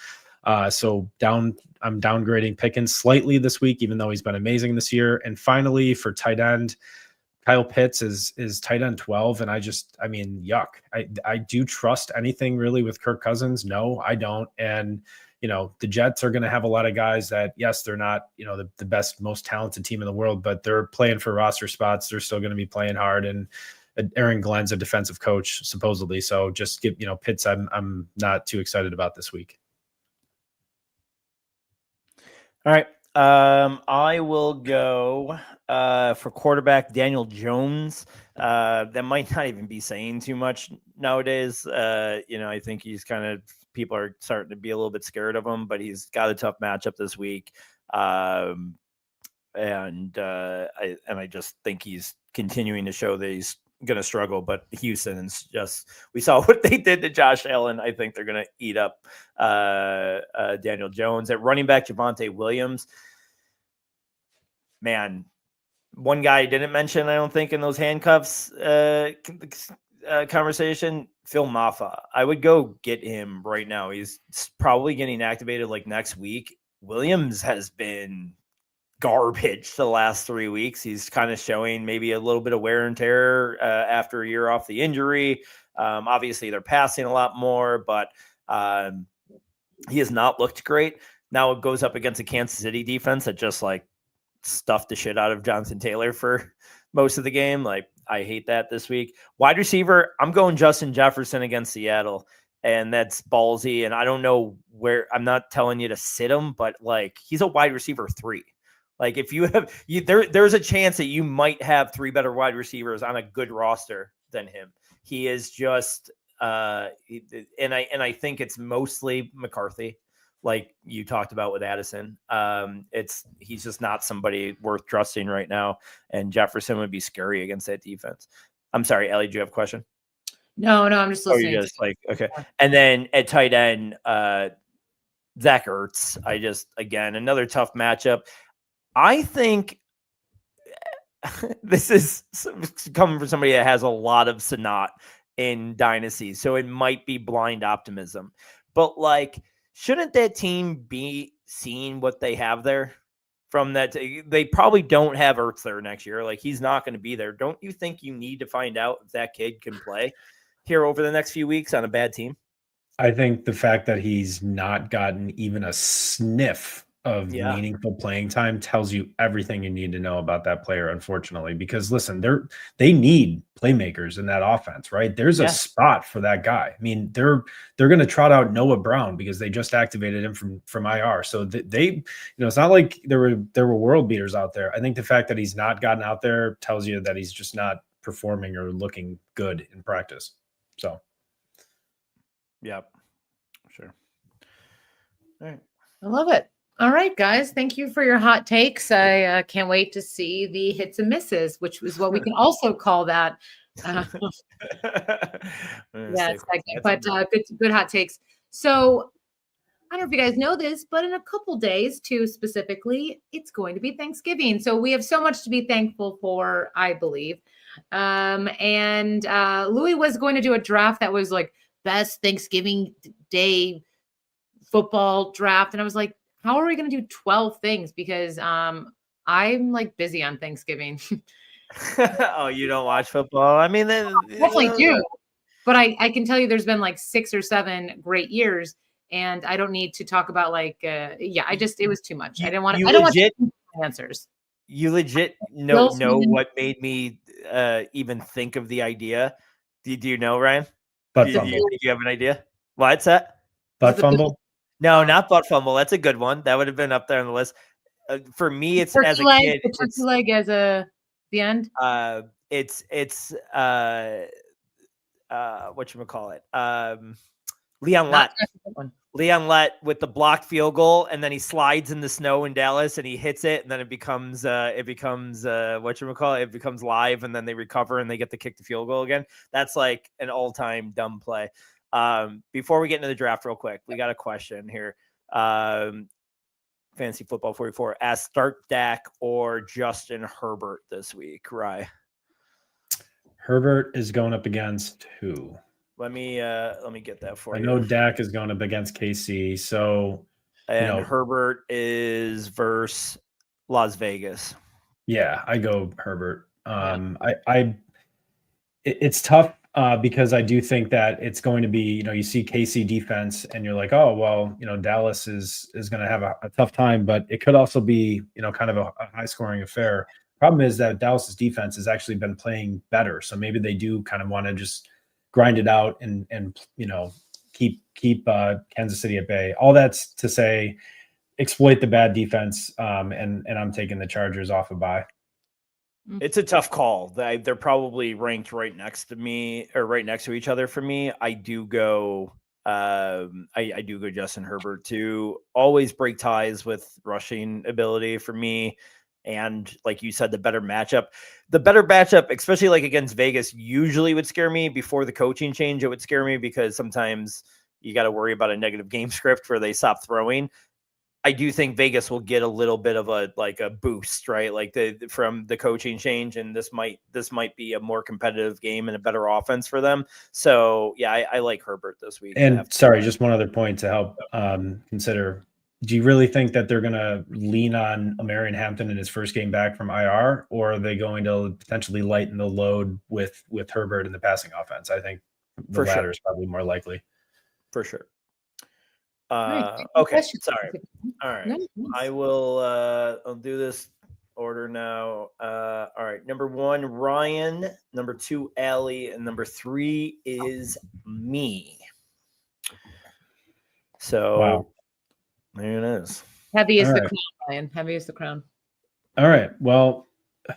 So I'm downgrading Pickens slightly this week, even though he's been amazing this year. And finally, for tight end, Kyle Pitts is tight end 12. And yuck. I do trust anything really with Kirk Cousins? No, I don't. And the Jets are going to have a lot of guys that, yes, they're not, the best, most talented team in the world, but they're playing for roster spots. They're still going to be playing hard. And Aaron Glenn's a defensive coach, supposedly. So just give, Pitts, I'm not too excited about this week. All right. I will go for quarterback Daniel Jones. That might not even be saying too much nowadays. I think he's people are starting to be a little bit scared of him, but he's got a tough matchup this week. And I just think he's continuing to show that he's going to struggle, but Houston's just, we saw what they did to Josh Allen. I think they're going to eat up Daniel Jones. At running back, Javonte Williams. Man, one guy I didn't mention, I don't think, in those handcuffs conversation, Phil Maffa. I would go get him right now. He's probably getting activated like next week. Williams has been garbage the last 3 weeks. He's kind of showing maybe a little bit of wear and tear after a year off the injury. Obviously, they're passing a lot more, but he has not looked great. Now it goes up against a Kansas City defense that just like stuffed the shit out of Jonathan Taylor for most of the game. Like, I hate that this week. Wide receiver, I'm going Justin Jefferson against Seattle, and that's ballsy. And I don't know where, I'm not telling you to sit him, but like, he's a wide receiver 3. Like, if you have, there's a chance that you might have 3 better wide receivers on a good roster than him. He is just, and I think it's mostly McCarthy, like you talked about with Addison. He's just not somebody worth trusting right now, and Jefferson would be scary against that defense. I'm sorry, Ellie, do you have a question? No, I'm just listening. Oh, you just like, okay. And then at tight end, Zach Ertz. Again, another tough matchup. I think this is coming from somebody that has a lot of Sanat in Dynasty, so it might be blind optimism. But, like, shouldn't that team be seeing what they have there from that? They probably don't have Ertz there next year. Like, he's not going to be there. Don't you think you need to find out if that kid can play here over the next few weeks on a bad team? I think the fact that he's not gotten even a sniff of meaningful playing time tells you everything you need to know about that player, unfortunately, because listen, they need playmakers in that offense, right? There's a spot for that guy. I mean, they're going to trot out Noah Brown because they just activated him from IR. So they, it's not like there were world beaters out there. I think the fact that he's not gotten out there tells you that he's just not performing or looking good in practice. So. Yep. Sure. All right. I love it. All right, guys. Thank you for your hot takes. I can't wait to see the hits and misses, which is what we can also call that. But good hot takes. So I don't know if you guys know this, but in a couple days, too, specifically, it's going to be Thanksgiving. So we have so much to be thankful for, I believe. And Louis was going to do a draft that was like best Thanksgiving Day football draft. And I was like, how are we going to do 12 things? Because I'm like busy on Thanksgiving. Oh, you don't watch football? I mean, definitely do. But I can tell you there's been like 6 or 7 great years, and I don't need to talk about like, it was too much. I don't want answers. You legit know what made me even think of the idea? Do you know, Ryan? Butt fumble. Do you have an idea? What's that? Butt fumble? No, not butt fumble. That's a good one. That would have been up there on the list. For me, it's as a kid. The turkey leg as the end. It's whatchamacallit? Leon Lett. Leon Lett with the blocked field goal, and then he slides in the snow in Dallas and he hits it, and then it becomes It becomes live, and then they recover and they get to kick the field goal again. That's like an all-time dumb play. Before we get into the draft real quick, we got a question here. Fantasy Football 44 asked, start Dak or Justin Herbert this week, Rye? Herbert is going up against who? Let me get that for you. I know Dak is going up against KC, so Herbert is versus Las Vegas. Yeah, I go Herbert. It's tough because I do think that it's going to be, you see KC defense and you're like, oh, well, Dallas is going to have a tough time, but it could also be, kind of a high scoring affair. Problem is that Dallas's defense has actually been playing better. So maybe they do kind of want to just grind it out and keep Kansas City at bay. All that's to say, exploit the bad defense. And I'm taking the Chargers off a bye. It's a tough call. They're probably ranked right next to me or right next to each other for me. I do go Justin Herbert too. Always break ties with rushing ability for me. and like you said, the better matchup, especially like against Vegas, usually would scare me. Before the coaching change, it would scare me because sometimes you got to worry about a negative game script where they stop throwing. I do think Vegas will get a little bit of a boost, right? Like from the coaching change, and this might be a more competitive game and a better offense for them. So yeah, I like Herbert this week. And sorry, just one other point to help consider. Do you really think that they're going to lean on Amarian Hampton in his first game back from IR, or are they going to potentially lighten the load with Herbert in the passing offense? I think the latter is probably more likely. For sure. Right. Okay. Sorry. All right. No. I will I'll do this order now. All right. Number 1, Ryan. Number 2, Allie. And number 3 is me. So wow. There it is. Heavy is the crown, Ryan. Heavy is the crown. All right. Well, you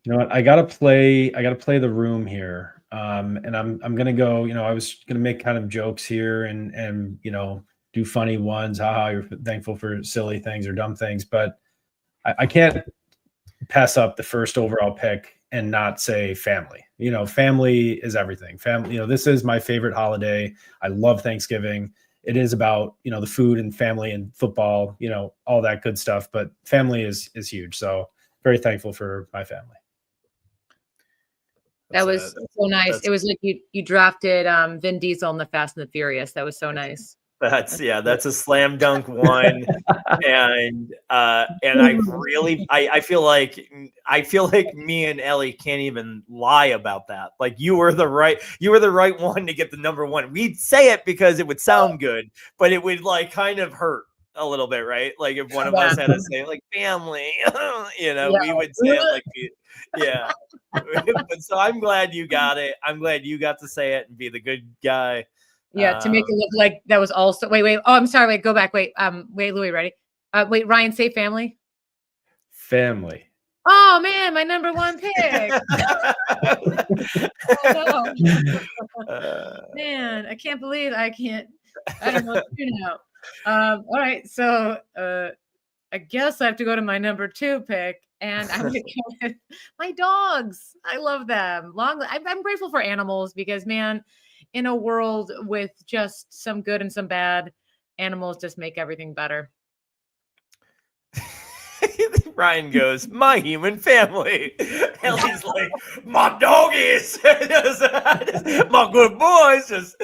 know what? I gotta play the room here. And I'm gonna go, I was gonna make kind of jokes here and do funny ones. Haha, you're thankful for silly things or dumb things, but I can't pass up the first overall pick and not say family. Family is everything. Family, this is my favorite holiday. I love Thanksgiving. It is about, the food and family and football, all that good stuff, but family is huge. So very thankful for my family. That was so nice. It was like you drafted Vin Diesel in the Fast and the Furious. That was so nice. That's a slam dunk one. And I feel like me and Ellie can't even lie about that. Like you were the right one to get the number 1. We'd say it because it would sound good, but it would like kind of hurt a little bit, right? Like if one of us had to say like family, we would say it like, yeah. But so I'm glad you got it. I'm glad you got to say it and be the good guy. Yeah, to make it look like that was also wait. Oh, I'm sorry. Wait, go back. Wait, Louis, ready? Wait, Ryan, say family. Family. Oh man, my number 1 pick. Oh, no. Man, I can't believe I don't know what to do now. All right, so I guess I have to go to my number 2 pick, and I'm going to go with my dogs. I love them. I'm grateful for animals because, man, in a world with just some good and some bad, animals just make everything better. Ryan goes, my human family. Ellie's like, my doggies. My good boys. Just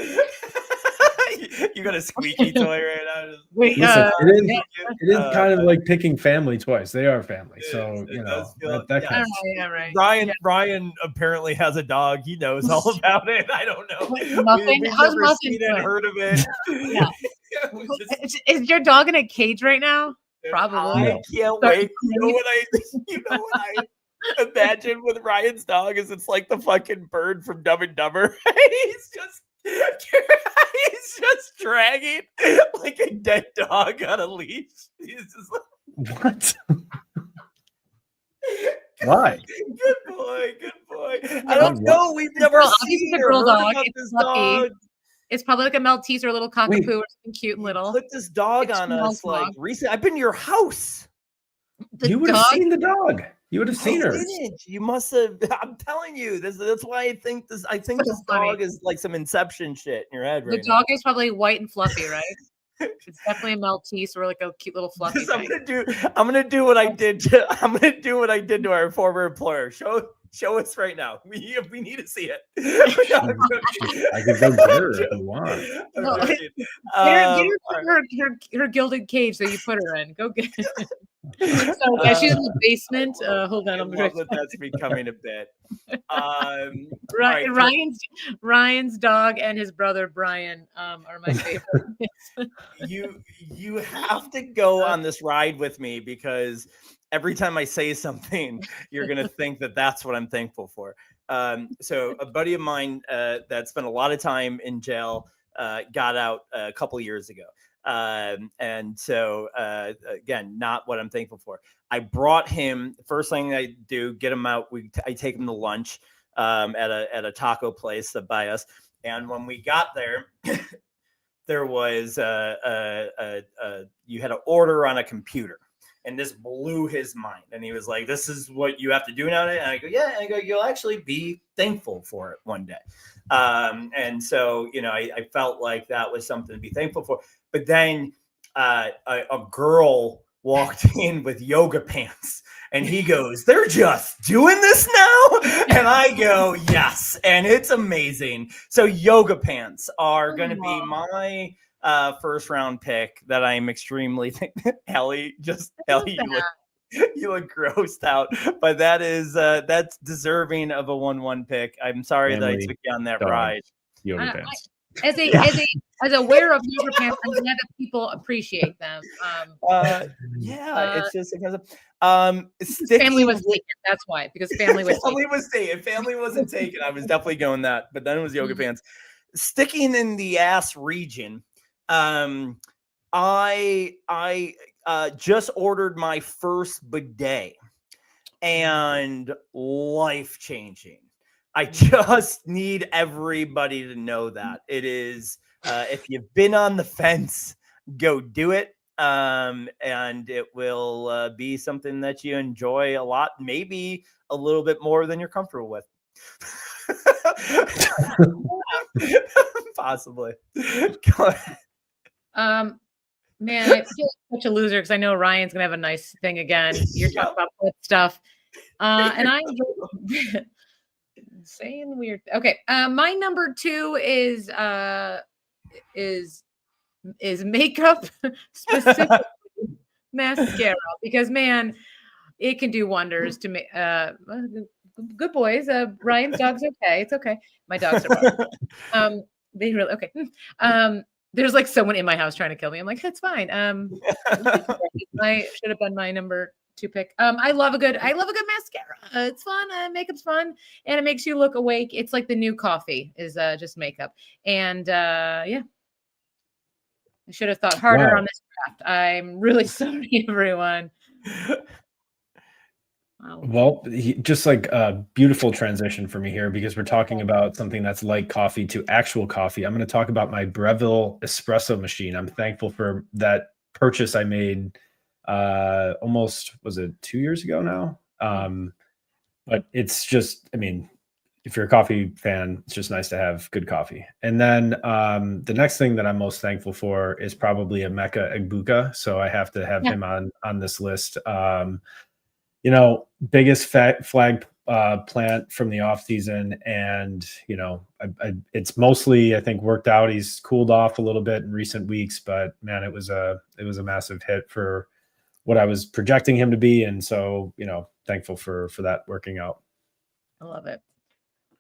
you got a squeaky toy right now. Wait, listen, it is kind of like picking family twice. They are family, so that kind of. Yeah, right. Ryan apparently has a dog. He knows all about it. I don't know. Muffin? How's never Muffin seen doing? it, heard of it. Yeah. Is your dog in a cage right now? Probably. I can't wait. You know what I imagine with Ryan's dog is it's like the fucking bird from Dumb and Dumber. He's just dragging like a dead dog on a leash. He's just like, what? Why? Good boy. I don't know. We've never seen a girl dog. About It's this fluffy. dog. It's probably like a Maltese or a little cockapoo or something cute and little. Put this dog on us like recently. I've been to your house. You would have seen the dog. You would have seen her. You must have. I'm telling you, that's why I think this. I think this dog is like some Inception shit in your head right now. The dog is probably white and fluffy, right? It's definitely a Maltese or like a cute little fluffy thing. I'm gonna do what I did to our former employer. Show us right now. We need to see it. I can go get her if you want. Get her gilded cage that you put her in. Go get her. So yeah, she's in the basement. Hold on, that's becoming a bit. Right, Ryan's dog and his brother Brian are my favorite. You have to go on this ride with me because every time I say something, you're gonna think that that's what I'm thankful for. So a buddy of mine that spent a lot of time in jail got out a couple years ago. And so again, not what I'm thankful for. I brought him. First thing I do, get him out. I take him to lunch at a taco place that by us. And when we got there, there was you had to order on a computer, And this blew his mind. And he was like, this is what you have to do nowadays. And I go, yeah. And I go, you'll actually be thankful for it one day. And so, I felt like that was something to be thankful for. But then a girl walked in with yoga pants. And he goes, they're just doing this now? And I go, yes. And it's amazing. So yoga pants are going to be my first round pick that I'm extremely Ellie, you look grossed out, but that's deserving of a 1-1 pick. I'm sorry that I took you on that ride. Yoga pants. As a wearer of yoga pants, I'm glad that people appreciate them. It's just because of family was taken. That's why, because family was taken. Family wasn't taken. I was definitely going that, but then it was yoga pants. Sticking in the ass region, I just ordered my first bidet, and life changing. I just need everybody to know that it is. If you've been on the fence, go do it. And it will be something that you enjoy a lot, maybe a little bit more than you're comfortable with. Possibly. Go ahead. Man, I feel like such a loser because I know Ryan's gonna have a nice thing again. You're talking about foot stuff. And I'm saying weird. Okay. My number 2 is makeup, specifically mascara, because man, it can do wonders to me. Good boys. Ryan's dog's okay. It's okay. My dogs are they really okay. There's like someone in my house trying to kill me. I'm like, it's fine. I should have been my number 2 pick. I love a good mascara. It's fun. Makeup's fun, and it makes you look awake. It's like the new coffee is just makeup. And yeah, I should have thought harder on this draft. I'm really sorry, everyone. Wow. Well, just like a beautiful transition for me here, because we're talking about something that's like coffee to actual coffee. I'm going to talk about my Breville espresso machine. I'm thankful for that purchase I made almost, was it 2 years ago now? But it's just, I mean, if you're a coffee fan, it's just nice to have good coffee. And then the next thing that I'm most thankful for is probably Emeka Egbuka. So I have to have him on this list. Biggest flag plant from the off season, and it's mostly, I think, worked out. He's cooled off a little bit in recent weeks, but man, it was a massive hit for what I was projecting him to be, and so thankful for that working out. I love it.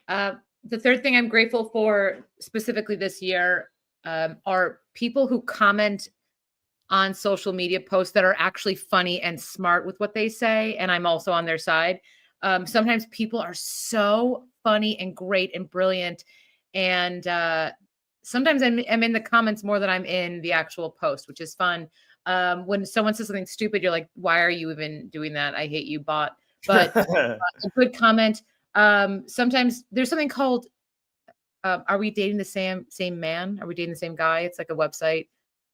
The third thing I'm grateful for specifically this year are people who comment on social media posts that are actually funny and smart with what they say. And I'm also on their side. Sometimes people are so funny and great and brilliant. And sometimes I'm in the comments more than I'm in the actual post, which is fun. When someone says something stupid, you're like, why are you even doing that? I hate you, bot. But a good comment. Sometimes there's something called, are we dating the same man? Are we dating the same guy? It's like a website.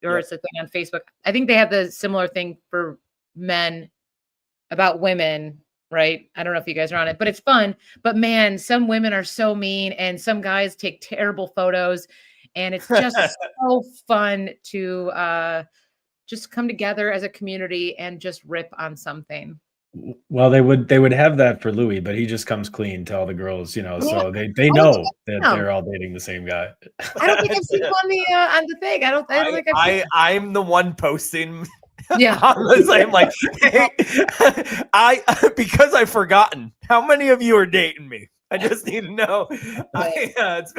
Or it's a thing on Facebook. I think they have the similar thing for men about women, right? I don't know if you guys are on it, but it's fun. But man, some women are so mean, and some guys take terrible photos, and it's just so fun to just come together as a community and just rip on something. Well, they would have that for Louis, but he just comes clean to all the girls, so they know that they're all dating the same guy. I don't think I've seen him on the thing. I don't think I'm the one posting. Yeah. I'm like, hey, because I've forgotten. How many of you are dating me? I just need to know. It's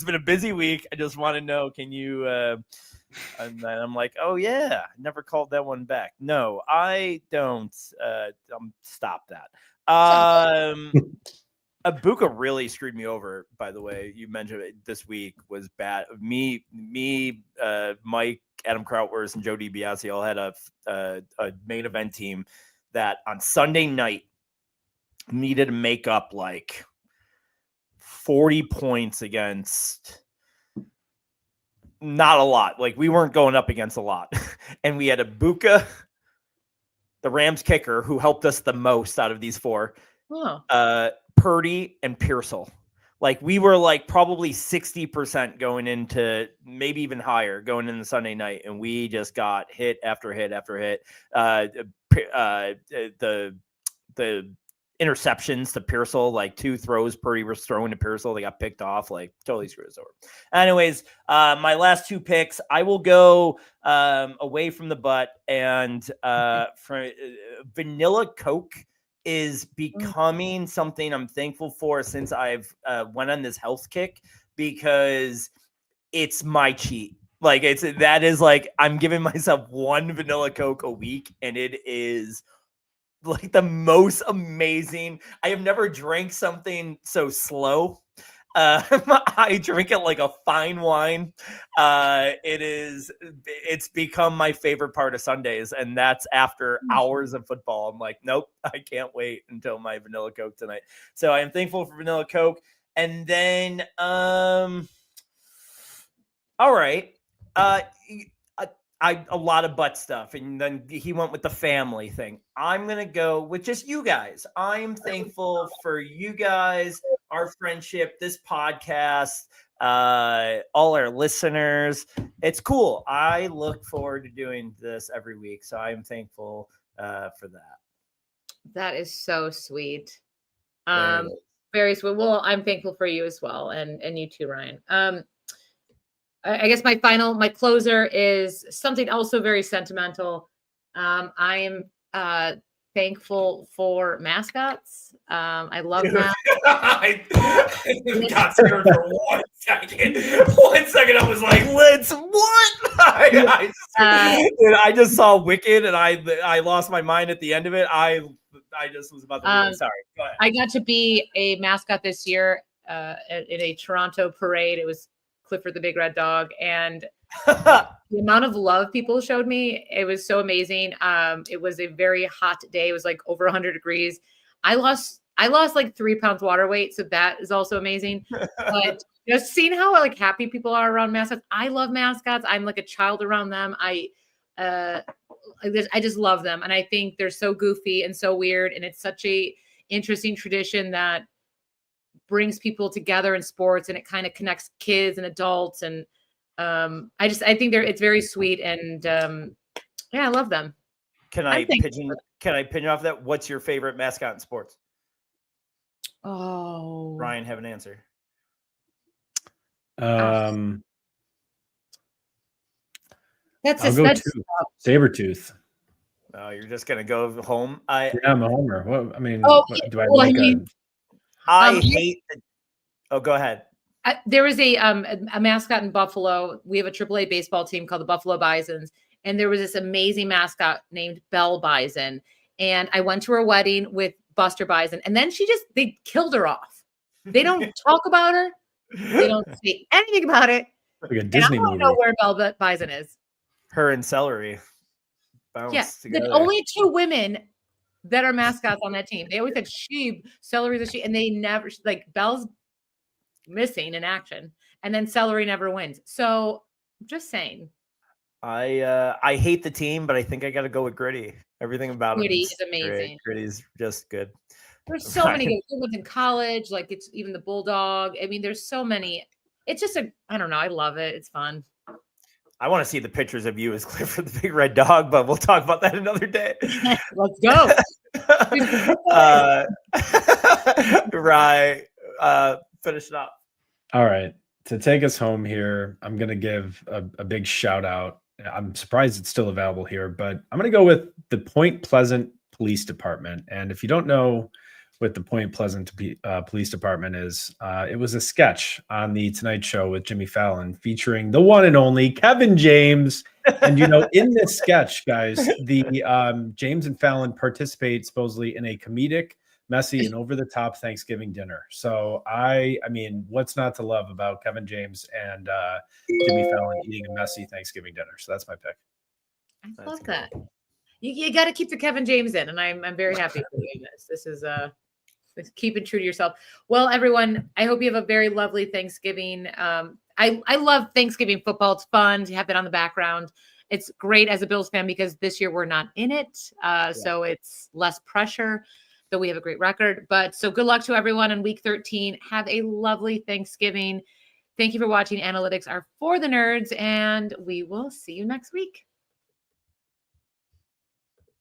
been a busy week. I just want to know. Can you? And I'm like, oh yeah, never called that one back. No, I don't. Stop that. Abuka really screwed me over. By the way, you mentioned it this week was bad. Me, Mike, Adam Krautwurst, and Joe DiBiase all had a main event team that on Sunday night needed to make up like 40 points against. Not a lot. Like we weren't going up against a lot. And we had Abuka, the Rams kicker, who helped us the most out of these 4, Purdy and Pearsall. Like we were like probably 60% going into, maybe even higher going into Sunday night, and we just got hit after hit after hit. The interceptions to Pearsall, like 2 throws Purdy was throwing to Pearsall, they got picked off, like totally screwed us over. Anyways, my last 2 picks, I will go away from the butt, and vanilla Coke is becoming something I'm thankful for since I've went on this health kick, because it's my cheat. Like that is like, I'm giving myself 1 vanilla Coke a week, and it is like the most amazing. I have never drank something so slow. I drink it like a fine wine. It's become my favorite part of Sundays, and that's after hours of football. I'm like, nope, I can't wait until my vanilla Coke tonight. So I am thankful for vanilla Coke. And then, all right. A lot of butt stuff, and then he went with the family thing. I'm gonna go with just you guys. I'm thankful for you guys, our friendship, this podcast, all our listeners. It's cool. I look forward to doing this every week, so I'm thankful for that. That is so sweet. Very sweet. Well, I'm thankful for you as well, and you too, Ryan. I guess my closer is something also very sentimental. I am thankful for mascots. I love mascots. I got scared for 1 second. 1 second, I was like, "Let's what?" I just saw Wicked, and I lost my mind at the end of it. I just was about to. Sorry, go ahead. I got to be a mascot this year in a Toronto parade. It was Clifford the Big Red Dog, and the amount of love people showed me, it was so amazing. It was a very hot day. It was like over 100 degrees. I lost like 3 pounds water weight, so that is also amazing. But just seeing how like happy people are around mascots. I love mascots. I'm like a child around them. I just love them, and I think they're so goofy and so weird, and it's such a interesting tradition that brings people together in sports, and it kind of connects kids and adults. And I think it's very sweet, and I love them. Can I pigeon off that? What's your favorite mascot in sports? Oh, Ryan, have an answer. I'll go Sabretooth. Oh, you're just gonna go home? I'm a homer. What, I mean, do I hate. Go ahead. There was a mascot in Buffalo. We have a AAA baseball team called the Buffalo Bisons, and there was this amazing mascot named Belle Bison. And I went to her wedding with Buster Bison, and then they killed her off. They don't talk about her. They don't say anything about it. Like a Disney movie. I don't know where Belle Bison is. Her and Celery. Yes, the only 2 women that are mascots on that team. They always said Celery's a she, and they never, like, Belle's missing in action, and then Celery never wins. So just saying. I hate the team, but I think I got to go with Gritty. Everything about Gritty him is amazing. Gritty's just good. There's so many good ones in college, like it's even the Bulldog. I mean, there's so many. It's just I don't know. I love it. It's fun. I want to see the pictures of you as Clifford the Big Red Dog, but we'll talk about that another day. Let's go. Right. Finish it up. All right. To take us home here, I'm going to give a big shout out. I'm surprised it's still available here, but I'm going to go with the Point Pleasant Police Department. And if you don't know what the Point Pleasant Police Department is, it was a sketch on the Tonight Show with Jimmy Fallon featuring the one and only Kevin James. And, in this sketch, guys, the James and Fallon participate supposedly in a comedic, messy, and over-the-top Thanksgiving dinner. So, I mean, what's not to love about Kevin James and Jimmy Fallon eating a messy Thanksgiving dinner? So that's my pick. I love that. You got to keep the Kevin James in, and I'm very happy for doing this. This is keeping true to yourself. Well, everyone, I hope you have a very lovely Thanksgiving. I love Thanksgiving football. It's fun to have it on the background. it's great as a Bills fan because this year we're not in it. So it's less pressure, though we have a great record. But so good luck to everyone in week 13. Have a lovely Thanksgiving. Thank you for watching. Analytics are for the nerds, and we will see you next week.